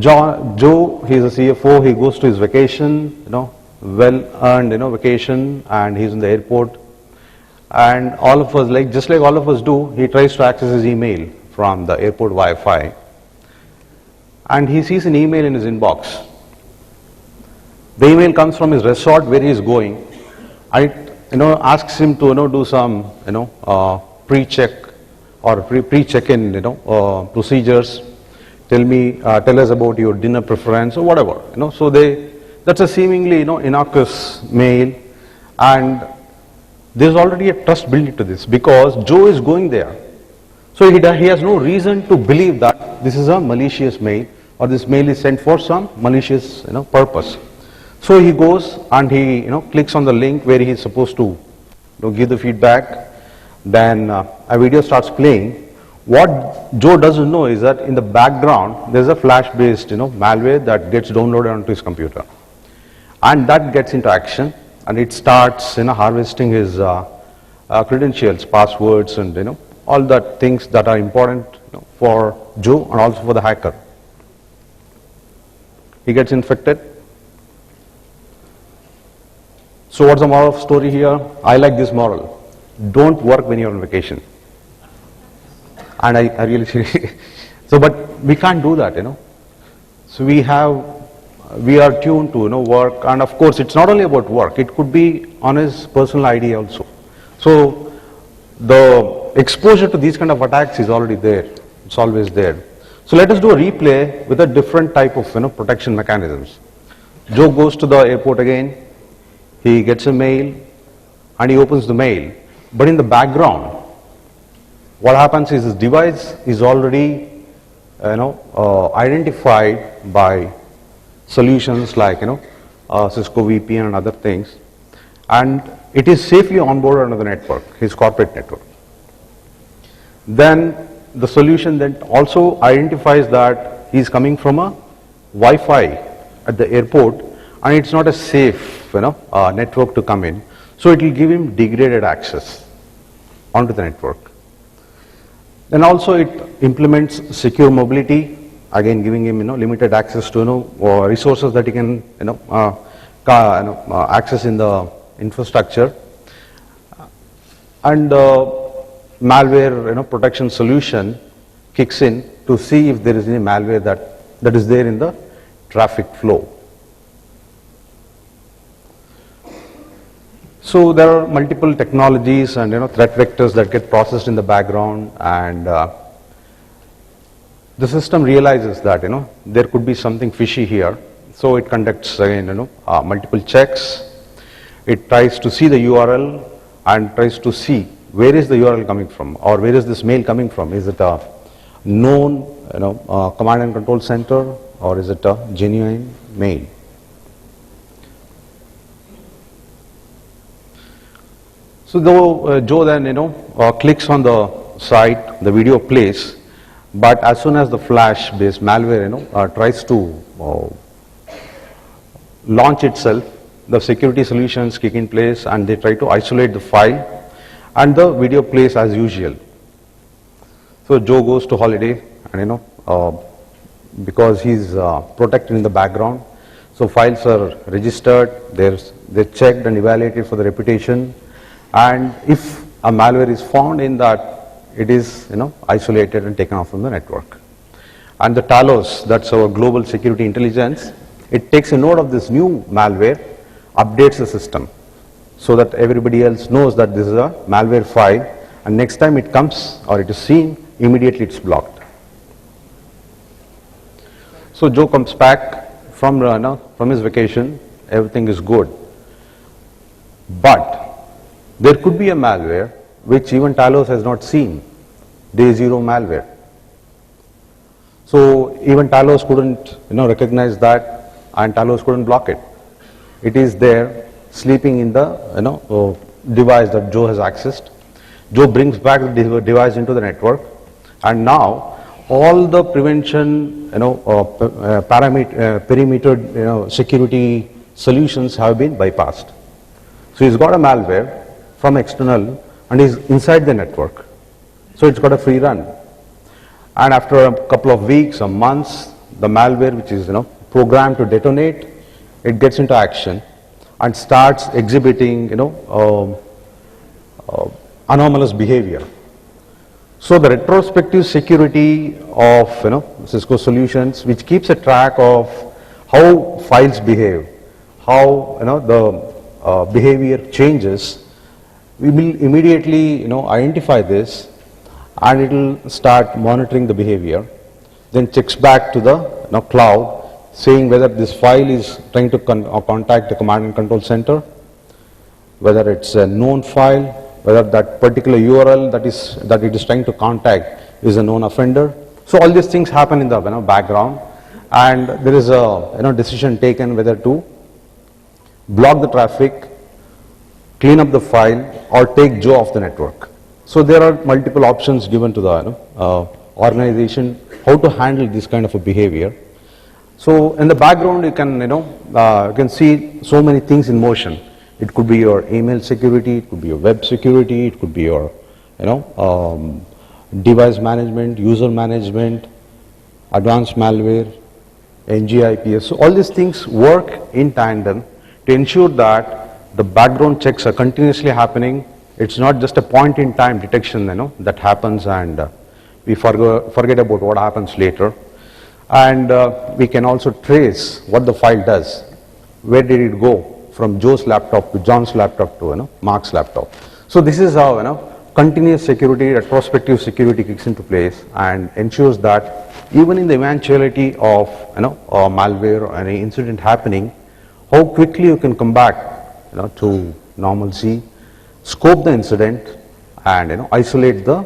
Joe, he's a CFO, he goes to his vacation, well-earned, vacation, and he's in the airport. And all of us, just like all of us do, he tries to access his email from the airport Wi-Fi. And he sees an email in his inbox. The email comes from his resort where he is going. And it, asks him to, do some, pre-check or pre-check-in, procedures. Tell us about your dinner preference or whatever. So that's a seemingly, innocuous mail, and there's already a trust built into this because Joe is going there. So he has no reason to believe that this is a malicious mail or this mail is sent for some malicious, purpose. So he goes and he, clicks on the link where he is supposed to, give the feedback. Then a video starts playing. What Joe doesn't know is that in the background there's a flash-based, malware that gets downloaded onto his computer, and that gets into action, and it starts, harvesting his credentials, passwords, and all that things that are important for Joe and also for the hacker. He gets infected. So what's the moral of the story here? I like this moral. Don't work when you're on vacation. And I really so, but we can't do that, So we are tuned to, work, and of course it's not only about work, it could be on his personal ID also. So the exposure to these kind of attacks is already there, it's always there. So let us do a replay with a different type of, protection mechanisms. Joe goes to the airport again, he gets a mail, and he opens the mail, but in the background, what happens is his device is already, identified by solutions like, Cisco VPN and other things, and it is safely onboarded onto the network, his corporate network. Then the solution then also identifies that he is coming from a Wi-Fi at the airport, and it's not a safe, network to come in. So it will give him degraded access onto the network. Then also it implements secure mobility, again giving him limited access to resources that he can access in the infrastructure, and malware protection solution kicks in to see if there is any malware that is there in the traffic flow. So there are multiple technologies and threat vectors that get processed in the background, and the system realizes that there could be something fishy here. So it conducts again multiple checks. It tries to see the URL and tries to see where is the URL coming from, or where is this mail coming from. Is it a known command and control center, or is it a genuine mail? So though Joe then clicks on the site, the video plays, but as soon as the flash-based malware tries to launch itself, the security solutions kick in place and they try to isolate the file, and the video plays as usual. So Joe goes to holiday, and because he's protected in the background, so files are registered, they're checked and evaluated for the reputation. And if a malware is found in that, it is isolated and taken off from the network. And the Talos, that's our global security intelligence, it takes a note of this new malware, updates the system so that everybody else knows that this is a malware file, and next time it comes or it is seen, immediately it's blocked. So Joe comes back from his vacation, everything is good, but there could be a malware which even Talos has not seen, day zero malware. So even Talos couldn't recognize that, and Talos couldn't block it. It is there sleeping in the device that Joe has accessed. Joe brings back the device into the network, and now all the prevention, perimeter, security solutions have been bypassed. So he's got a malware from external and is inside the network. So it's got a free run. And after a couple of weeks or months, the malware, which is programmed to detonate, it gets into action and starts exhibiting anomalous behavior. So the retrospective security of Cisco solutions, which keeps a track of how files behave, how the behavior changes, we will immediately identify this, and it will start monitoring the behavior, then checks back to the cloud, saying whether this file is trying to contact the command and control center, whether it's a known file, whether that particular URL that it is trying to contact is a known offender. So all these things happen in the background, and there is a decision taken whether to block the traffic, clean up the file, or take Joe off the network. So there are multiple options given to the organization how to handle this kind of a behavior. So in the background, you can see so many things in motion. It could be your email security, it could be your web security, it could be your device management, user management, advanced malware, NG-IPS. So all these things work in tandem to ensure that the background checks are continuously happening. It's not just a point in time detection that happens and we forget about what happens later. And we can also trace what the file does. Where did it go from Joe's laptop to John's laptop to Mark's laptop? So this is how continuous security, retrospective security kicks into place and ensures that even in the eventuality of malware or any incident happening, how quickly you can come back to normalcy, scope the incident, and isolate the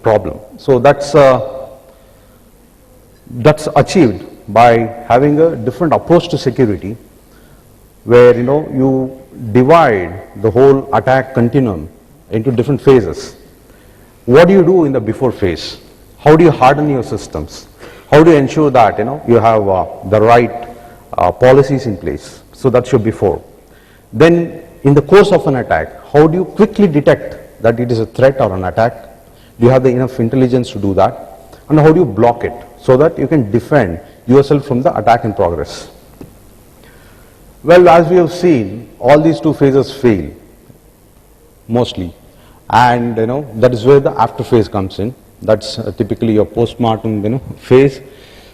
problem. So that's achieved by having a different approach to security, where you divide the whole attack continuum into different phases. What do you do in the before phase? How do you harden your systems? How do you ensure that you have the right policies in place? So that's your before. Then in the course of an attack, how do you quickly detect that it is a threat or an attack? Do you have the enough intelligence to do that? And how do you block it so that you can defend yourself from the attack in progress? Well, as we have seen, all these two phases fail mostly, and that is where the after phase comes in. That's typically your postmortem phase.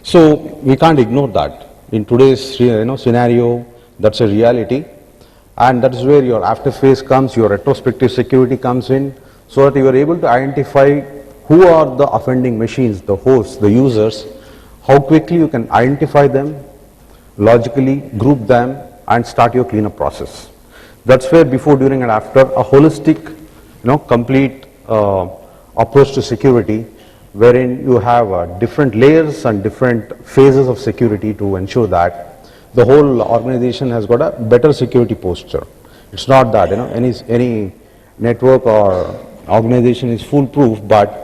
So we can't ignore that. In today's scenario, that's a reality, and that is where your after phase comes, your retrospective security comes in, so that you are able to identify who are the offending machines, the hosts, the users, how quickly you can identify them, logically group them, and start your cleanup process. That's where before, during, and after a holistic, complete approach to security, wherein you have different layers and different phases of security to ensure that the whole organization has got a better security posture. It's not that any network or organization is foolproof, but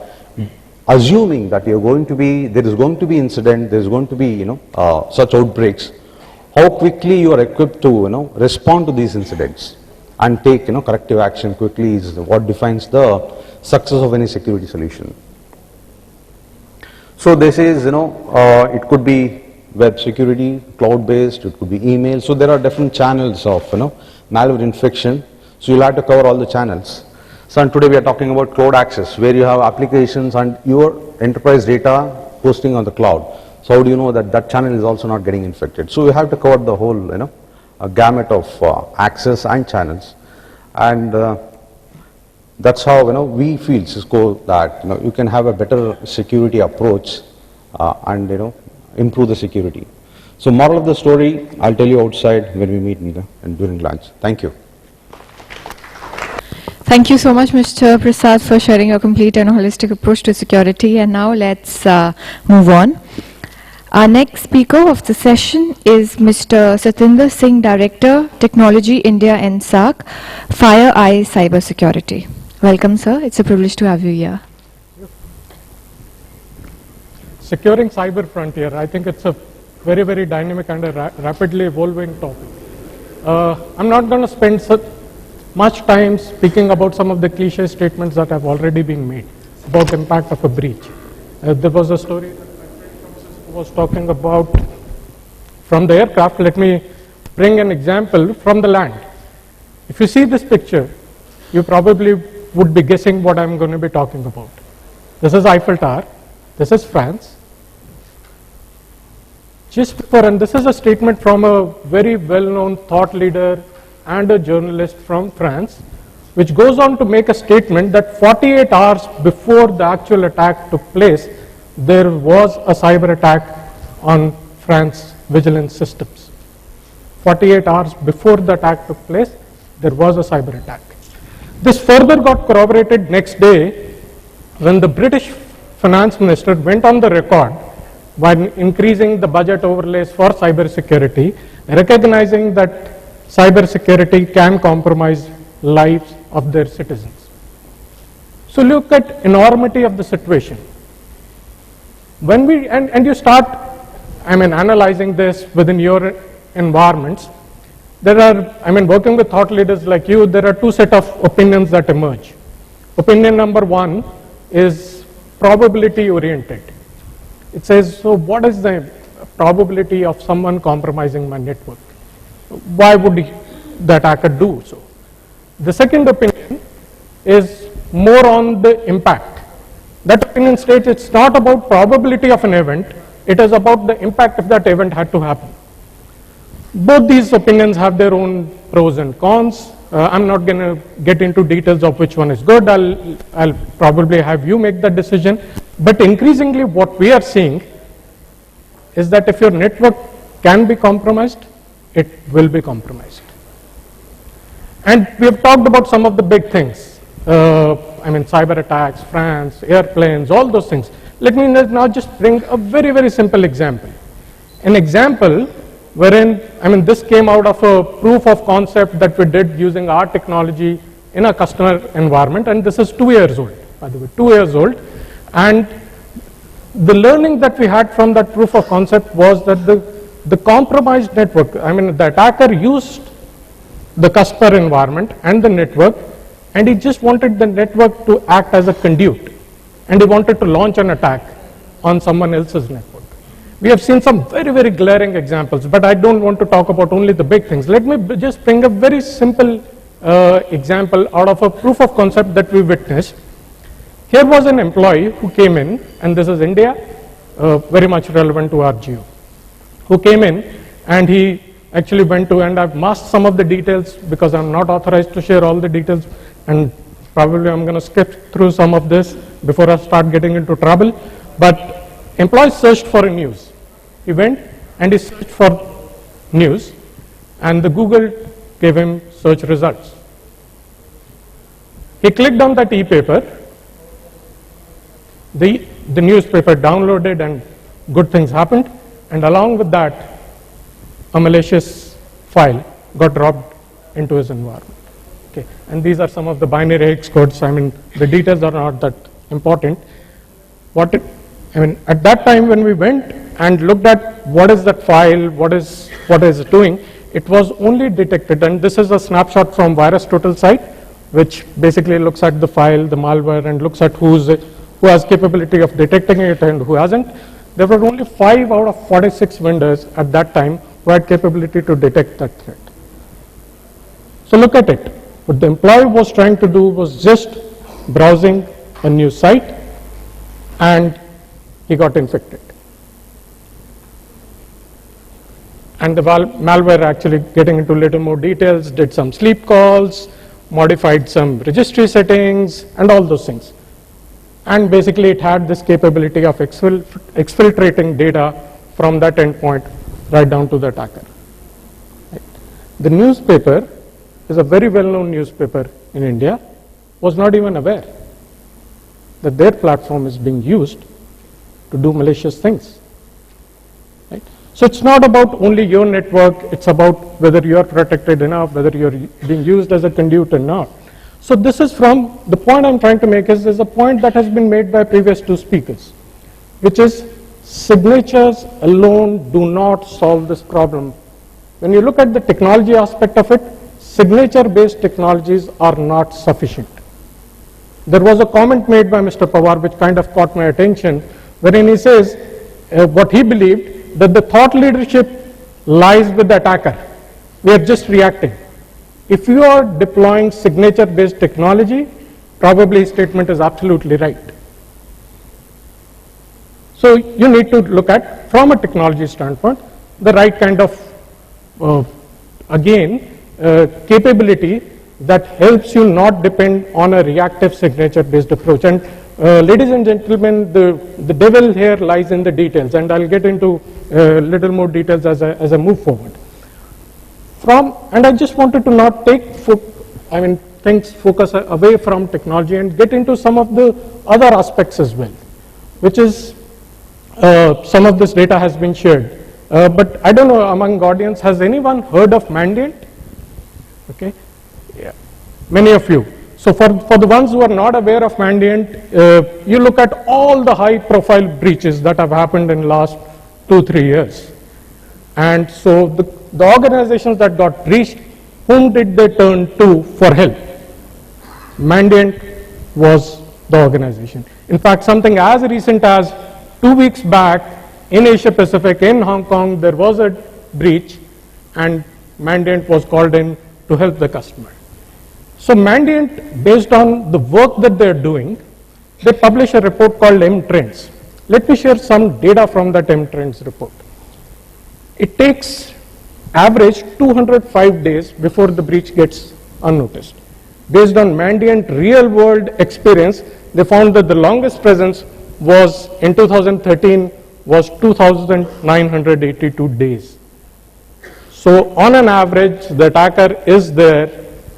assuming that there is going to be incident, there is going to be such outbreaks, how quickly you are equipped to respond to these incidents and take corrective action quickly is what defines the success of any security solution. So this is it could be web security, cloud based, it could be email. So there are different channels of malware infection. So you'll have to cover all the channels. So today we are talking about cloud access, where you have applications and your enterprise data posting on the cloud. So how do you know that that channel is also not getting infected? So we have to cover the whole a gamut of access and channels, and that's how we feel Cisco that you can have a better security approach and improve the security. So moral of the story, I'll tell you outside when we meet and during lunch. Thank you. Thank you so much, Mr. Prasad, for sharing a complete and holistic approach to security. And now let's move on. Our next speaker of the session is Mr. Satinder Singh, Director, Technology, India and SAARC, FireEye Cybersecurity. Welcome, sir. It's a privilege to have you here. securing cyber frontier. I think it's a very, very dynamic and a rapidly evolving topic. I'm not going to spend much time speaking about some of the cliche statements that have already been made about the impact of a breach. There was a story that my friend from Cisco was talking about from the aircraft. Let me bring an example from the land. If you see this picture, you probably would be guessing what I'm going to be talking about. This is Eiffel Tower. This is France. And this is a statement from a very well-known thought leader and a journalist from France, which goes on to make a statement that 48 hours before the actual attack took place, there was a cyber attack on France vigilance systems. 48 hours before the attack took place, there was a cyber attack. This further got corroborated next day when the British finance minister went on the record when increasing the budget overlays for cybersecurity, recognizing that cybersecurity can compromise lives of their citizens. So look at enormity of the situation. When we, and you start, analyzing this within your environments, there are, working with thought leaders like you, there are two set of opinions that emerge. Opinion number one is probability oriented. It says, so what is the probability of someone compromising my network? Why would the attacker do so? The second opinion is more on the impact. That opinion states it's not about probability of an event, it is about the impact if that event had to happen. Both these opinions have their own pros and cons. I'm not going to get into details of which one is good. I'll probably have you make that decision. But increasingly what we are seeing is that if your network can be compromised, it will be compromised. And we have talked about some of the big things. Cyber attacks, France, airplanes, all those things. Let me now just bring a very, very simple example. An example wherein, this came out of a proof of concept that we did using our technology in a customer environment, and this is 2 years old, by the way, 2 years old. And the learning that we had from that proof of concept was that the compromised network, the attacker used the customer environment and the network, and he just wanted the network to act as a conduit, and he wanted to launch an attack on someone else's network. We have seen some very, very glaring examples, but I don't want to talk about only the big things. Let me just bring a very simple example out of a proof of concept that we witnessed. Here was an employee who came in, and this is India, very much relevant to our geo, who came in and he actually went to, and I've masked some of the details because I'm not authorized to share all the details, and probably I'm going to skip through some of this before I start getting into trouble. But employee searched for a news. He went and he searched for news, and the Google gave him search results. He clicked on that e-paper. The newspaper downloaded and good things happened, and along with that, a malicious file got dropped into his environment. Okay, and these are some of the binary hex codes. The details are not that important. At that time when we went and looked at what is that file, what is it doing, it was only detected, and this is a snapshot from VirusTotal site, which basically looks at the file, the malware, and looks at who has capability of detecting it and who hasn't. There were only 5 out of 46 vendors at that time who had capability to detect that threat. So look at it. What the employee was trying to do was just browsing a new site, and he got infected. And the malware, actually getting into a little more details, did some sleep calls, modified some registry settings, and all those things. And basically it had this capability of exfiltrating data from that endpoint right down to the attacker. Right. The newspaper is a very well-known newspaper in India, was not even aware that their platform is being used to do malicious things. Right? So it's not about only your network, it's about whether you are protected enough, whether you're being used as a conduit or not. So this is from, the point I'm trying to make is a point that has been made by previous 2 speakers, which is signatures alone do not solve this problem. When you look at the technology aspect of it, signature-based technologies are not sufficient. There was a comment made by Mr. Pawar which kind of caught my attention, wherein he says what he believed, that the thought leadership lies with the attacker. We are just reacting. If you are deploying signature-based technology, probably his statement is absolutely right. So you need to look at, from a technology standpoint, the right kind of, capability that helps you not depend on a reactive signature-based approach. And ladies and gentlemen, the devil here lies in the details, and I'll get into a little more details as I move forward. And I just wanted to not take things focus away from technology and get into some of the other aspects as well, which is some of this data has been shared. But I don't know, among audience, has anyone heard of Mandiant? Okay, yeah, many of you. So for the ones who are not aware of Mandiant, you look at all the high-profile breaches that have happened in the last 2-3 years. And so the organizations that got breached, whom did they turn to for help? Mandiant was the organization. In fact, something as recent as 2 weeks back, in Asia Pacific, in Hong Kong, there was a breach, and Mandiant was called in to help the customer. So Mandiant, based on the work that they're doing, they publish a report called M-Trends. Let me share some data from that M-Trends report. It takes average 205 days before the breach gets unnoticed. Based on Mandiant real-world experience, they found that the longest presence was in 2013 was 2,982 days. So on an average, the attacker is there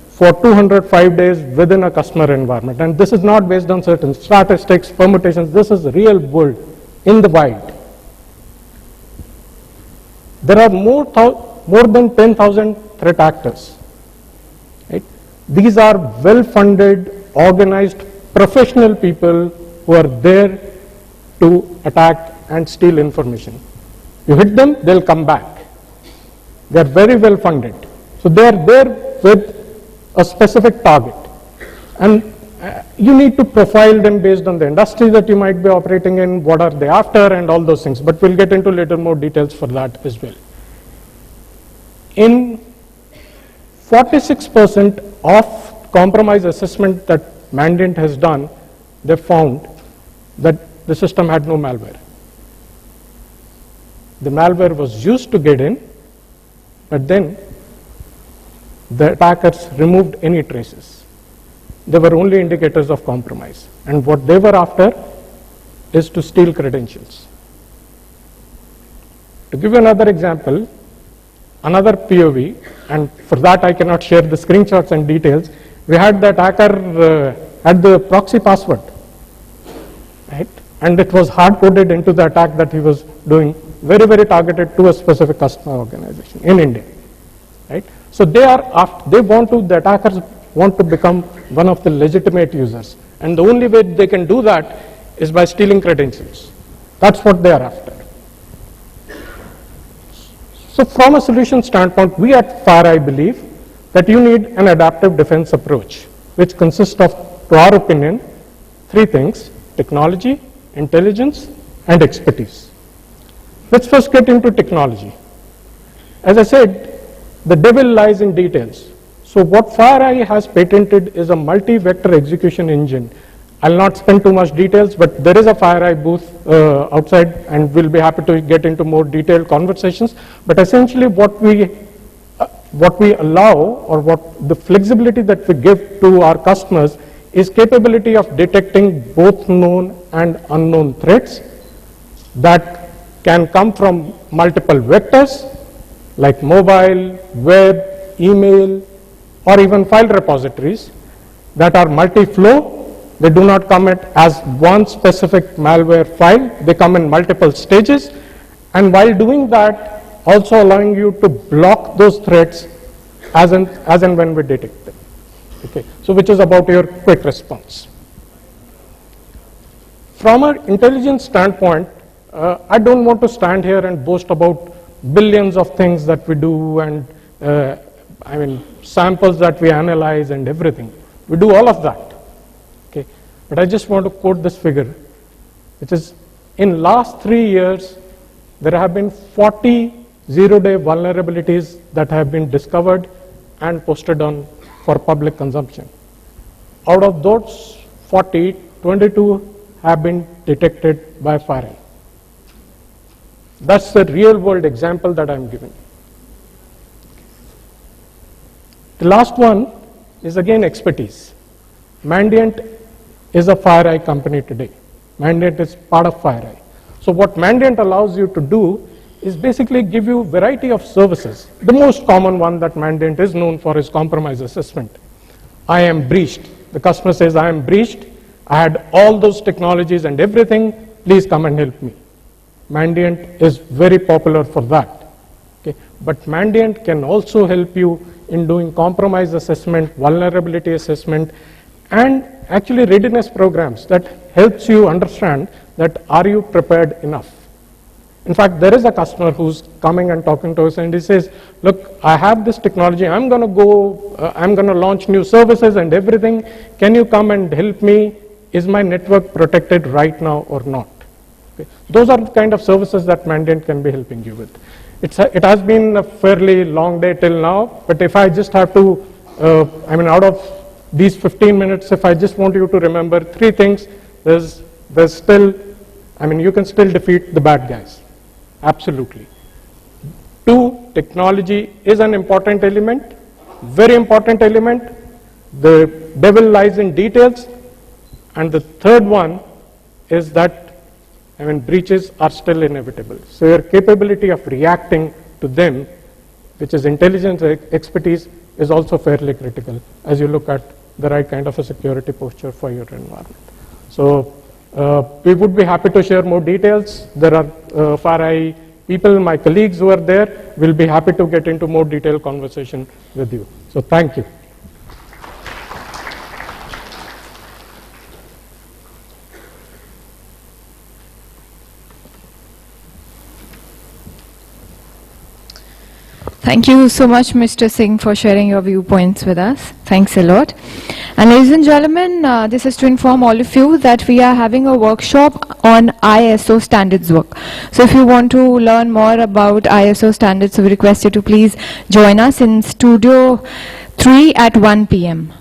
for 205 days within a customer environment. And this is not based on certain statistics, permutations. This is real world in the wild. There are more than 10,000 threat actors. Right? These are well-funded, organized, professional people who are there to attack and steal information. You hit them, they'll come back. They are very well funded. So they are there with a specific target. And you need to profile them based on the industry that you might be operating in, what are they after, and all those things. But we'll get into little more details for that as well. In 46% of compromise assessment that Mandiant has done, they found that the system had no malware. The malware was used to get in, but then the attackers removed any traces. They were only indicators of compromise. And what they were after is to steal credentials. To give you another example, another POV, and for that I cannot share the screenshots and details, we had the attacker had the proxy password, right? And it was hard-coded into the attack that he was doing, very, very targeted to a specific customer organization in India, right? So the attackers want to become one of the legitimate users. And the only way they can do that is by stealing credentials. That's what they are after. So from a solution standpoint, we at FireEye believe that you need an adaptive defense approach, which consists of, to our opinion, 3 things: technology, intelligence, and expertise. Let's first get into technology. As I said, the devil lies in details. So what FireEye has patented is a multi-vector execution engine. I'll not spend too much details, but there is a FireEye booth outside, and we'll be happy to get into more detailed conversations. But essentially what we allow, or what the flexibility that we give to our customers, is capability of detecting both known and unknown threats that can come from multiple vectors like mobile, web, email, or even file repositories that are multi-flow. They do not come as one specific malware file. They come in multiple stages. And while doing that, also allowing you to block those threats as and when we detect them. Okay, so which is about your quick response. From an intelligence standpoint, I don't want to stand here and boast about billions of things that we do and samples that we analyze and everything. We do all of that. Okay, but I just want to quote this figure, which is in last 3 years, there have been 40 zero-day vulnerabilities that have been discovered and posted on for public consumption. Out of those 40, 22 have been detected by FireEye. That's the real world example that I'm giving. The last one is again expertise. Mandiant is a FireEye company today. Mandiant is part of FireEye. So what Mandiant allows you to do is basically give you a variety of services. The most common one that Mandiant is known for is compromise assessment. I am breached. The customer says, I am breached. I had all those technologies and everything. Please come and help me. Mandiant is very popular for that. Okay. But Mandiant can also help you in doing compromise assessment, vulnerability assessment, and actually readiness programs that helps you understand that are you prepared enough. In fact, there is a customer who's coming and talking to us and he says, look, I have this technology, I'm going to launch new services and everything. Can you come and help me? Is my network protected right now or not? Okay. Those are the kind of services that Mandiant can be helping you with. It has been a fairly long day till now, but if I just have to, out of these 15 minutes, if I just want you to remember 3 things, there's still, you can still defeat the bad guys. Absolutely. 2, technology is an important element, very important element. The devil lies in details. And the third one is that breaches are still inevitable. So your capability of reacting to them, which is intelligence expertise, is also fairly critical as you look at the right kind of a security posture for your environment. So we would be happy to share more details. There are FireEye people, my colleagues who are there, will be happy to get into more detailed conversation with you. So thank you. Thank you so much, Mr. Singh, for sharing your viewpoints with us. Thanks a lot. And ladies and gentlemen, this is to inform all of you that we are having a workshop on ISO standards work. So if you want to learn more about ISO standards, we request you to please join us in Studio 3 at 1 p.m.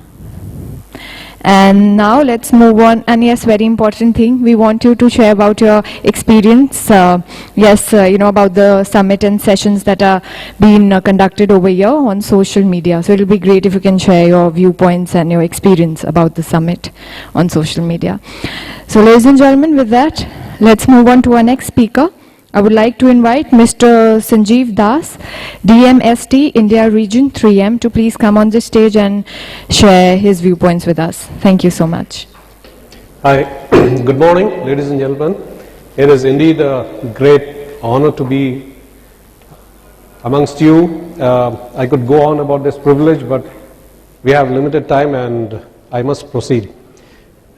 And now let's move on. And yes, very important thing, we want you to share about your experience. About the summit and sessions that are being conducted over here on social media. So it'll be great if you can share your viewpoints and your experience about the summit on social media. So ladies and gentlemen, with that, let's move on to our next speaker. I would like to invite Mr. Sanjiv Das, DMST India Region 3M, to please come on the stage and share his viewpoints with us. Thank you so much. Hi, good morning, ladies and gentlemen. It is indeed a great honor to be amongst you. I could go on about this privilege, but we have limited time and I must proceed.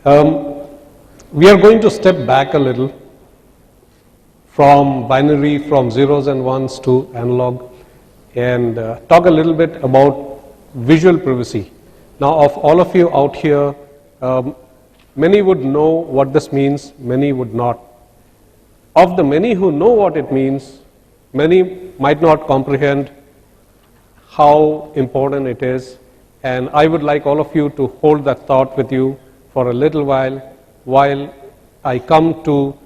We are going to step back a little from binary, from zeros and ones to analog, and talk a little bit about visual privacy. Now, of all of you out here, many would know what this means, many would not. Of the many who know what it means, many might not comprehend how important it is, and I would like all of you to hold that thought with you for a little while I come to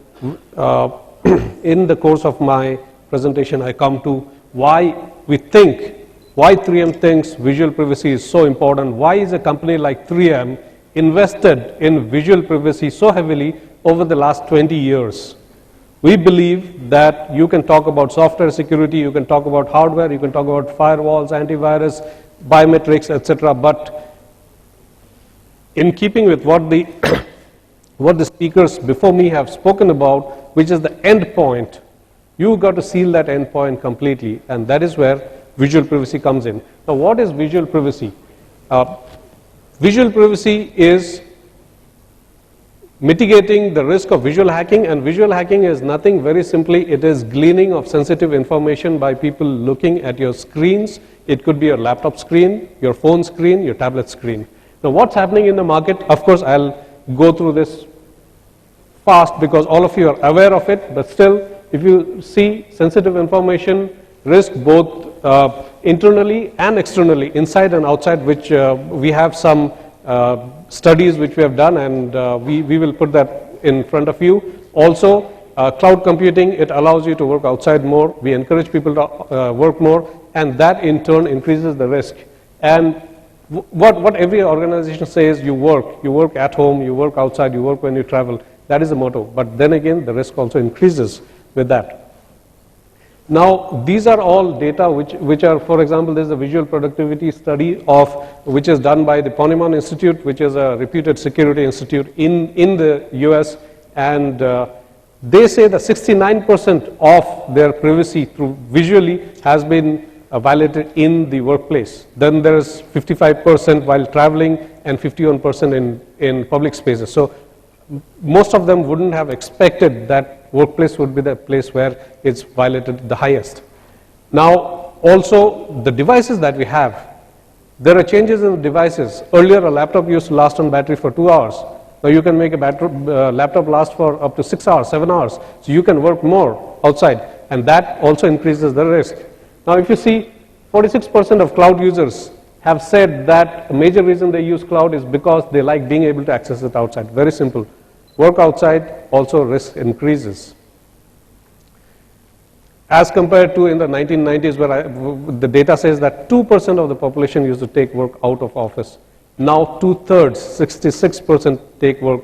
in the course of my presentation, I come to why 3M thinks visual privacy is so important. Why is a company like 3M invested in visual privacy so heavily over the last 20 years? We believe that you can talk about software security, you can talk about hardware, you can talk about firewalls, antivirus, biometrics, etc. But in keeping with what the speakers before me have spoken about, which is the end point, you've got to seal that end point completely, and that is where visual privacy comes in. Now, what is visual privacy? Visual privacy is mitigating the risk of visual hacking, and visual hacking is nothing, very simply, it is gleaning of sensitive information by people looking at your screens. It could be your laptop screen, your phone screen, your tablet screen. Now what's happening in the market, of course I'll go through this fast because all of you are aware of it, but still, if you see sensitive information risk both internally and externally, inside and outside, which we have some studies which we have done, and we will put that in front of you. Also, cloud computing, it allows you to work outside more. We encourage people to work more, and that in turn increases the risk. And what every organization says, you work at home, you work outside, you work when you travel. That is the motto. But then again, the risk also increases with that. Now, these are all data which are, for example, there is a visual productivity study which is done by the Ponemon Institute, which is a reputed security institute in the US, and they say that 69% of their privacy through visually has been violated in the workplace. Then there is 55% while traveling and 51% in public spaces. So most of them wouldn't have expected that workplace would be the place where it's violated the highest. Now, also the devices that we have, there are changes in the devices. Earlier, a laptop used to last on battery for 2 hours. Now you can make a laptop last for up to 6 hours, 7 hours. So you can work more outside, and that also increases the risk. Now if you see, 46% of cloud users have said that a major reason they use cloud is because they like being able to access it outside. Very simple. Work outside, also risk increases. As compared to in the 1990s, where the data says that 2% of the population used to take work out of office. Now 2/3, 66% take work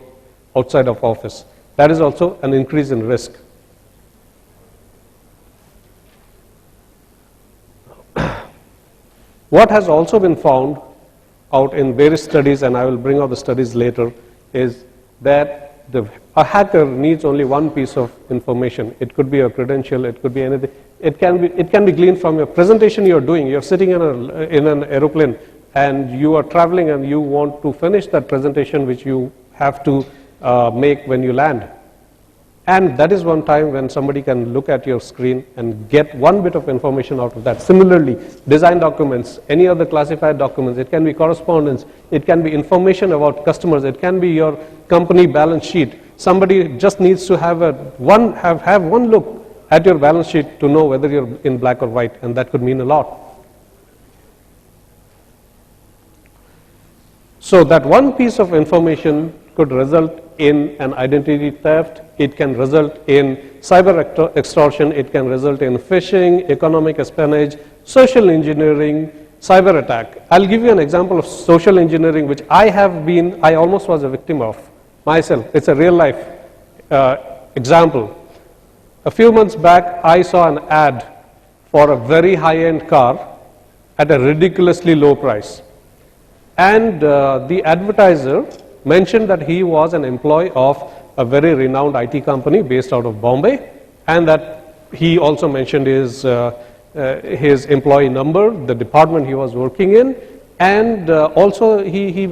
outside of office. That is also an increase in risk. What has also been found out in various studies, and I will bring out the studies later, is that a hacker needs only one piece of information. It could be a credential, it could be anything. It can be gleaned from your presentation you're doing. You're sitting in an aeroplane and you are traveling and you want to finish that presentation which you have to make when you land. And that is one time when somebody can look at your screen and get one bit of information out of that. Similarly, design documents, any other classified documents, it can be correspondence, it can be information about customers, it can be your company balance sheet. Somebody just needs to have one look at your balance sheet to know whether you're in black or white, and that could mean a lot. So that one piece of information could result in an identity theft, it can result in cyber extortion, it can result in phishing, economic espionage, social engineering, cyber attack. I'll give you an example of social engineering which I almost was a victim of myself. It's a real life example. A few months back, I saw an ad for a very high-end car at a ridiculously low price. And the advertiser mentioned that he was an employee of a very renowned IT company based out of Bombay, and that he also mentioned his employee number, the department he was working in, and also he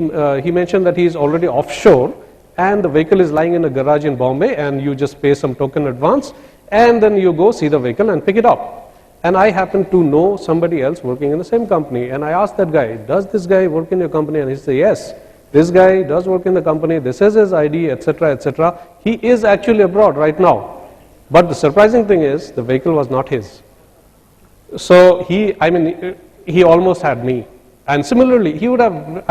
mentioned that he is already offshore and the vehicle is lying in a garage in Bombay, and you just pay some token advance and then you go see the vehicle and pick it up. And I happen to know somebody else working in the same company, and I asked that guy, does this guy work in your company? And he said, yes. This guy does work in the company, this is his ID, etc., etc. He is actually abroad right now. But the surprising thing is, the vehicle was not his. So he almost had me. And similarly, he would have,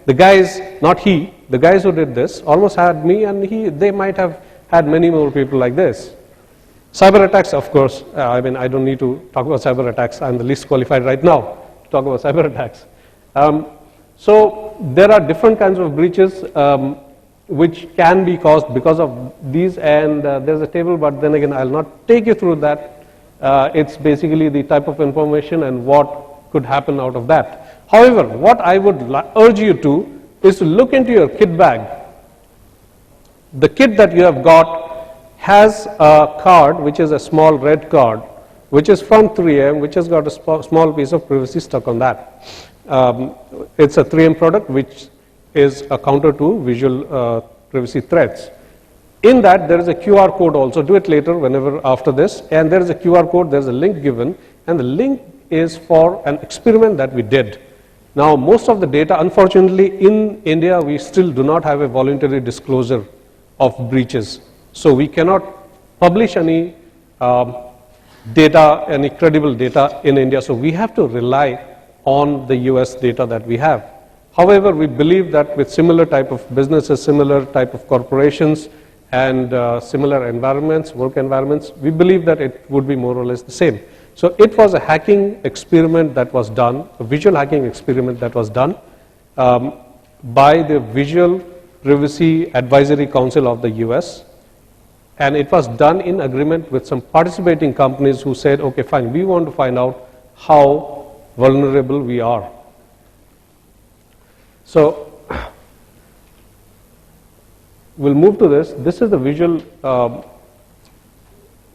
the guys, not he, the guys who did this almost had me, and they might have had many more people like this. Cyber attacks, of course, I don't need to talk about cyber attacks. I'm the least qualified right now to talk about cyber attacks. So there are different kinds of breaches which can be caused because of these, and there's a table, but then again I'll not take you through that. It's basically the type of information and what could happen out of that. However, what I would urge you to is to look into your kit bag. The kit that you have got has a card which is a small red card which is from 3M, which has got a small piece of privacy stuck on that. It's a 3M product which is a counter to visual privacy threats. In that, there is a QR code also. Do it later, whenever after this. And there is a QR code, there is a link given, and the link is for an experiment that we did. Now, most of the data, unfortunately, in India, we still do not have a voluntary disclosure of breaches. So we cannot publish any data, any credible data in India. So we have to rely on the US data that we have. However, we believe that with similar type of businesses, similar type of corporations, and similar environments, work environments, we believe that it would be more or less the same. So it was a hacking experiment that was done, a visual hacking experiment that was done by the Visual Privacy Advisory Council of the US. And it was done in agreement with some participating companies who said, okay, fine, we want to find out how vulnerable we are. So we'll move to this. This is the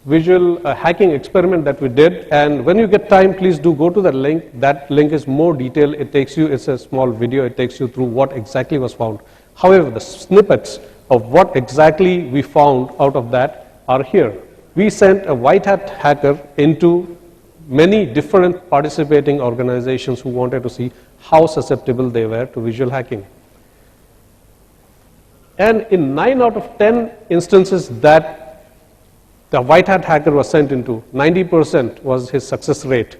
visual hacking experiment that we did. And when you get time, please do go to that link. That link is more detailed. It takes you, it's a small video. It takes you through what exactly was found. However, the snippets of what exactly we found out of that are here. We sent a white hat hacker into many different participating organizations who wanted to see how susceptible they were to visual hacking. And in 9 out of 10 instances that the white hat hacker was sent into, 90% was his success rate.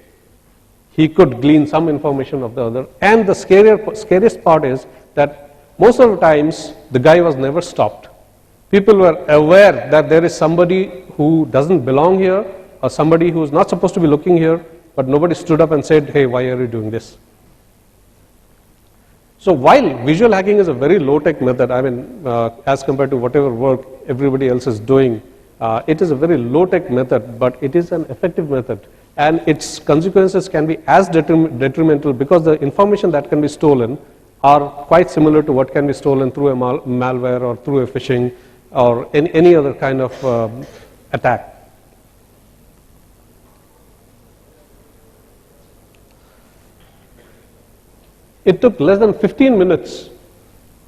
He could glean some information of the other. And the scariest part is that most of the times the guy was never stopped. People were aware that there is somebody who doesn't belong here or somebody who is not supposed to be looking here, but nobody stood up and said, hey, why are you doing this? So while visual hacking is a very low-tech method, I mean, as compared to whatever work everybody else is doing, it is a very low-tech method, but it is an effective method. And its consequences can be as detrimental because the information that can be stolen are quite similar to what can be stolen through a malware or through a phishing or any other kind of attack. It took less than 15 minutes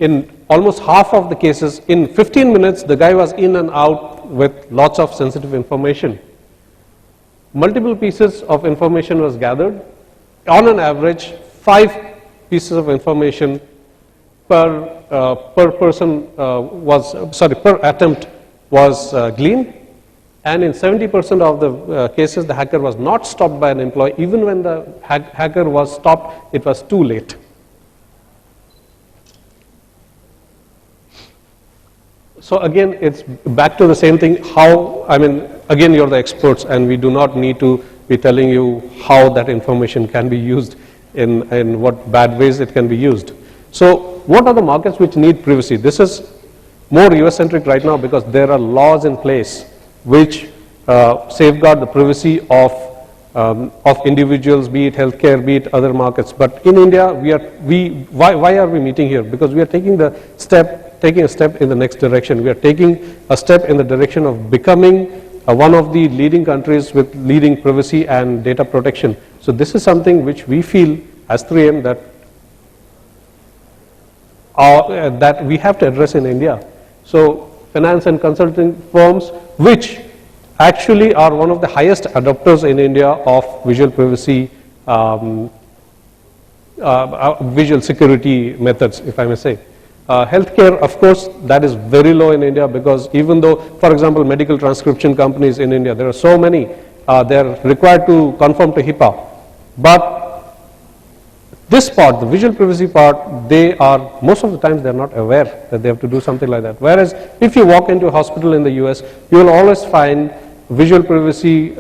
in almost half of the cases. In 15 minutes, the guy was in and out with lots of sensitive information. Multiple pieces of information was gathered. On an average, 5 pieces of information per person per attempt was gleaned. And in 70% of the cases, the hacker was not stopped by an employee. Even when the hacker was stopped, it was too late. So again, it's back to the same thing. How, I mean, again, you're the experts, and we do not need to be telling you how that information can be used in what bad ways it can be used. So what are the markets which need privacy? This is more US-centric right now because there are laws in place which safeguard the privacy of individuals, be it healthcare, be it other markets. But in India, why are we meeting here? Because we are taking a step in the next direction. We are taking a step in the direction of becoming one of the leading countries with leading privacy and data protection. So this is something which we feel as 3M that we have to address in India. So finance and consulting firms, which actually are one of the highest adopters in India of visual privacy, visual security methods, if I may say. Healthcare, of course, that is very low in India because even though, for example, medical transcription companies in India, there are so many, they're required to conform to HIPAA. But this part, the visual privacy part, they are, most of the times they're not aware that they have to do something like that. Whereas if you walk into a hospital in the US, you will always find visual privacy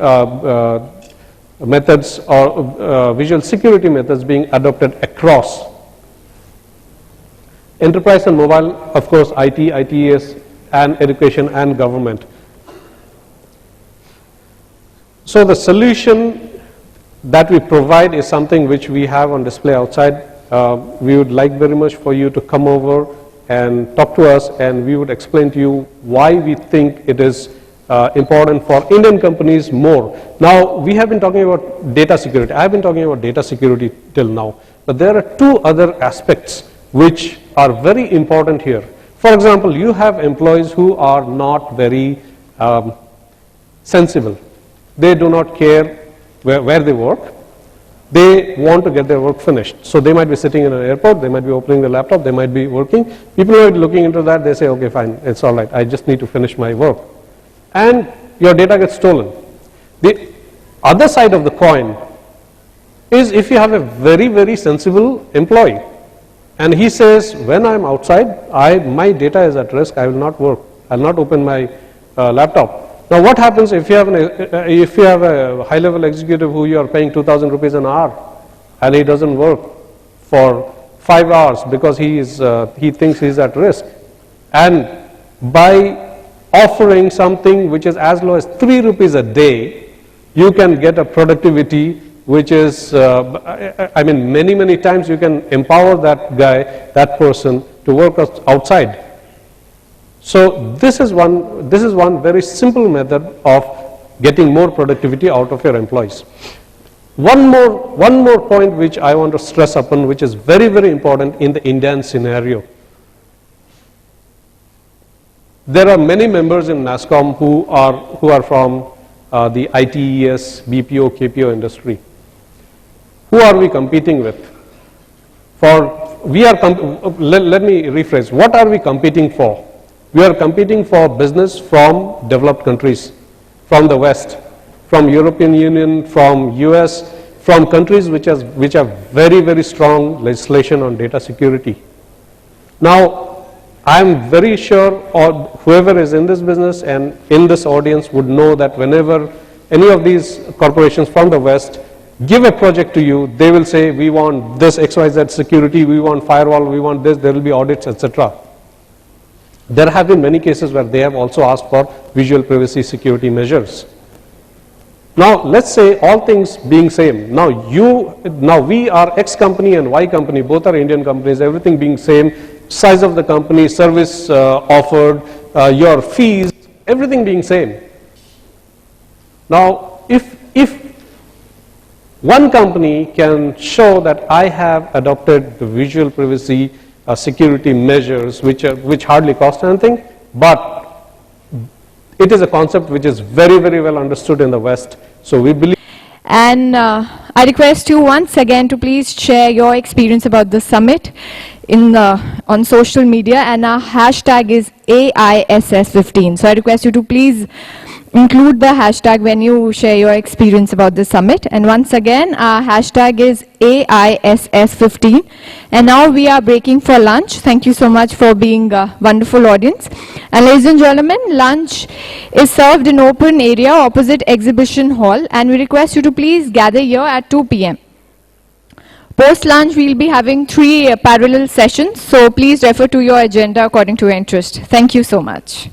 methods or visual security methods being adopted across. Enterprise and mobile, of course, IT, ITES, and education and government. So the solution that we provide is something which we have on display outside. We would like very much for you to come over and talk to us, and we would explain to you why we think it is important for Indian companies more. Now, we have been talking about data security. I have been talking about data security till now, but there are 2 other aspects which are very important here. For example, you have employees who are not very sensible. They do not care where they work. They want to get their work finished. So they might be sitting in an airport, they might be opening the laptop, they might be working. People are looking into that, they say, okay, fine, it's all right, I just need to finish my work. And your data gets stolen. The other side of the coin is if you have a very, very sensible employee, and he says, when I'm outside, my data is at risk, I will not work, I will not open my laptop. Now what happens if you have a high-level executive who you are paying 2,000 rupees an hour and he doesn't work for 5 hours because he thinks he's at risk, and by offering something which is as low as 3 rupees a day, you can get a productivity which is, many times you can empower that guy, that person to work outside. So this is one very simple method of getting more productivity out of your employees. One more point which I want to stress upon, which is very, very important in the Indian scenario. There are many members in NASSCOM who are from the ITES, BPO, KPO industry. Who are we competing with? Let me rephrase. What are we competing for? We are competing for business from developed countries, from the West, from European Union, from US, from countries which have very, very strong legislation on data security. Now, I am very sure whoever is in this business and in this audience would know that whenever any of these corporations from the West give a project to you, they will say, we want this XYZ security, we want firewall, we want this, there will be audits, etc. There have been many cases where they have also asked for visual privacy security measures. Now, let's say all things being same. Now we are X company and Y company, both are Indian companies, everything being same, size of the company, service offered, your fees, everything being same. Now, if one company can show that I have adopted the visual privacy security measures which hardly cost anything, but it is a concept which is very, very well understood in the West. So we believe. And I request you once again to please share your experience about the summit on social media, and our hashtag is AISS15. So I request you to please include the hashtag when you share your experience about the summit. And once again, our hashtag is AISS15. And now we are breaking for lunch. Thank you so much for being a wonderful audience. And ladies and gentlemen, lunch is served in open area opposite exhibition hall, and we request you to please gather here at 2 p.m. Post lunch, we'll be having 3 parallel sessions, so please refer to your agenda according to your interest. Thank you so much.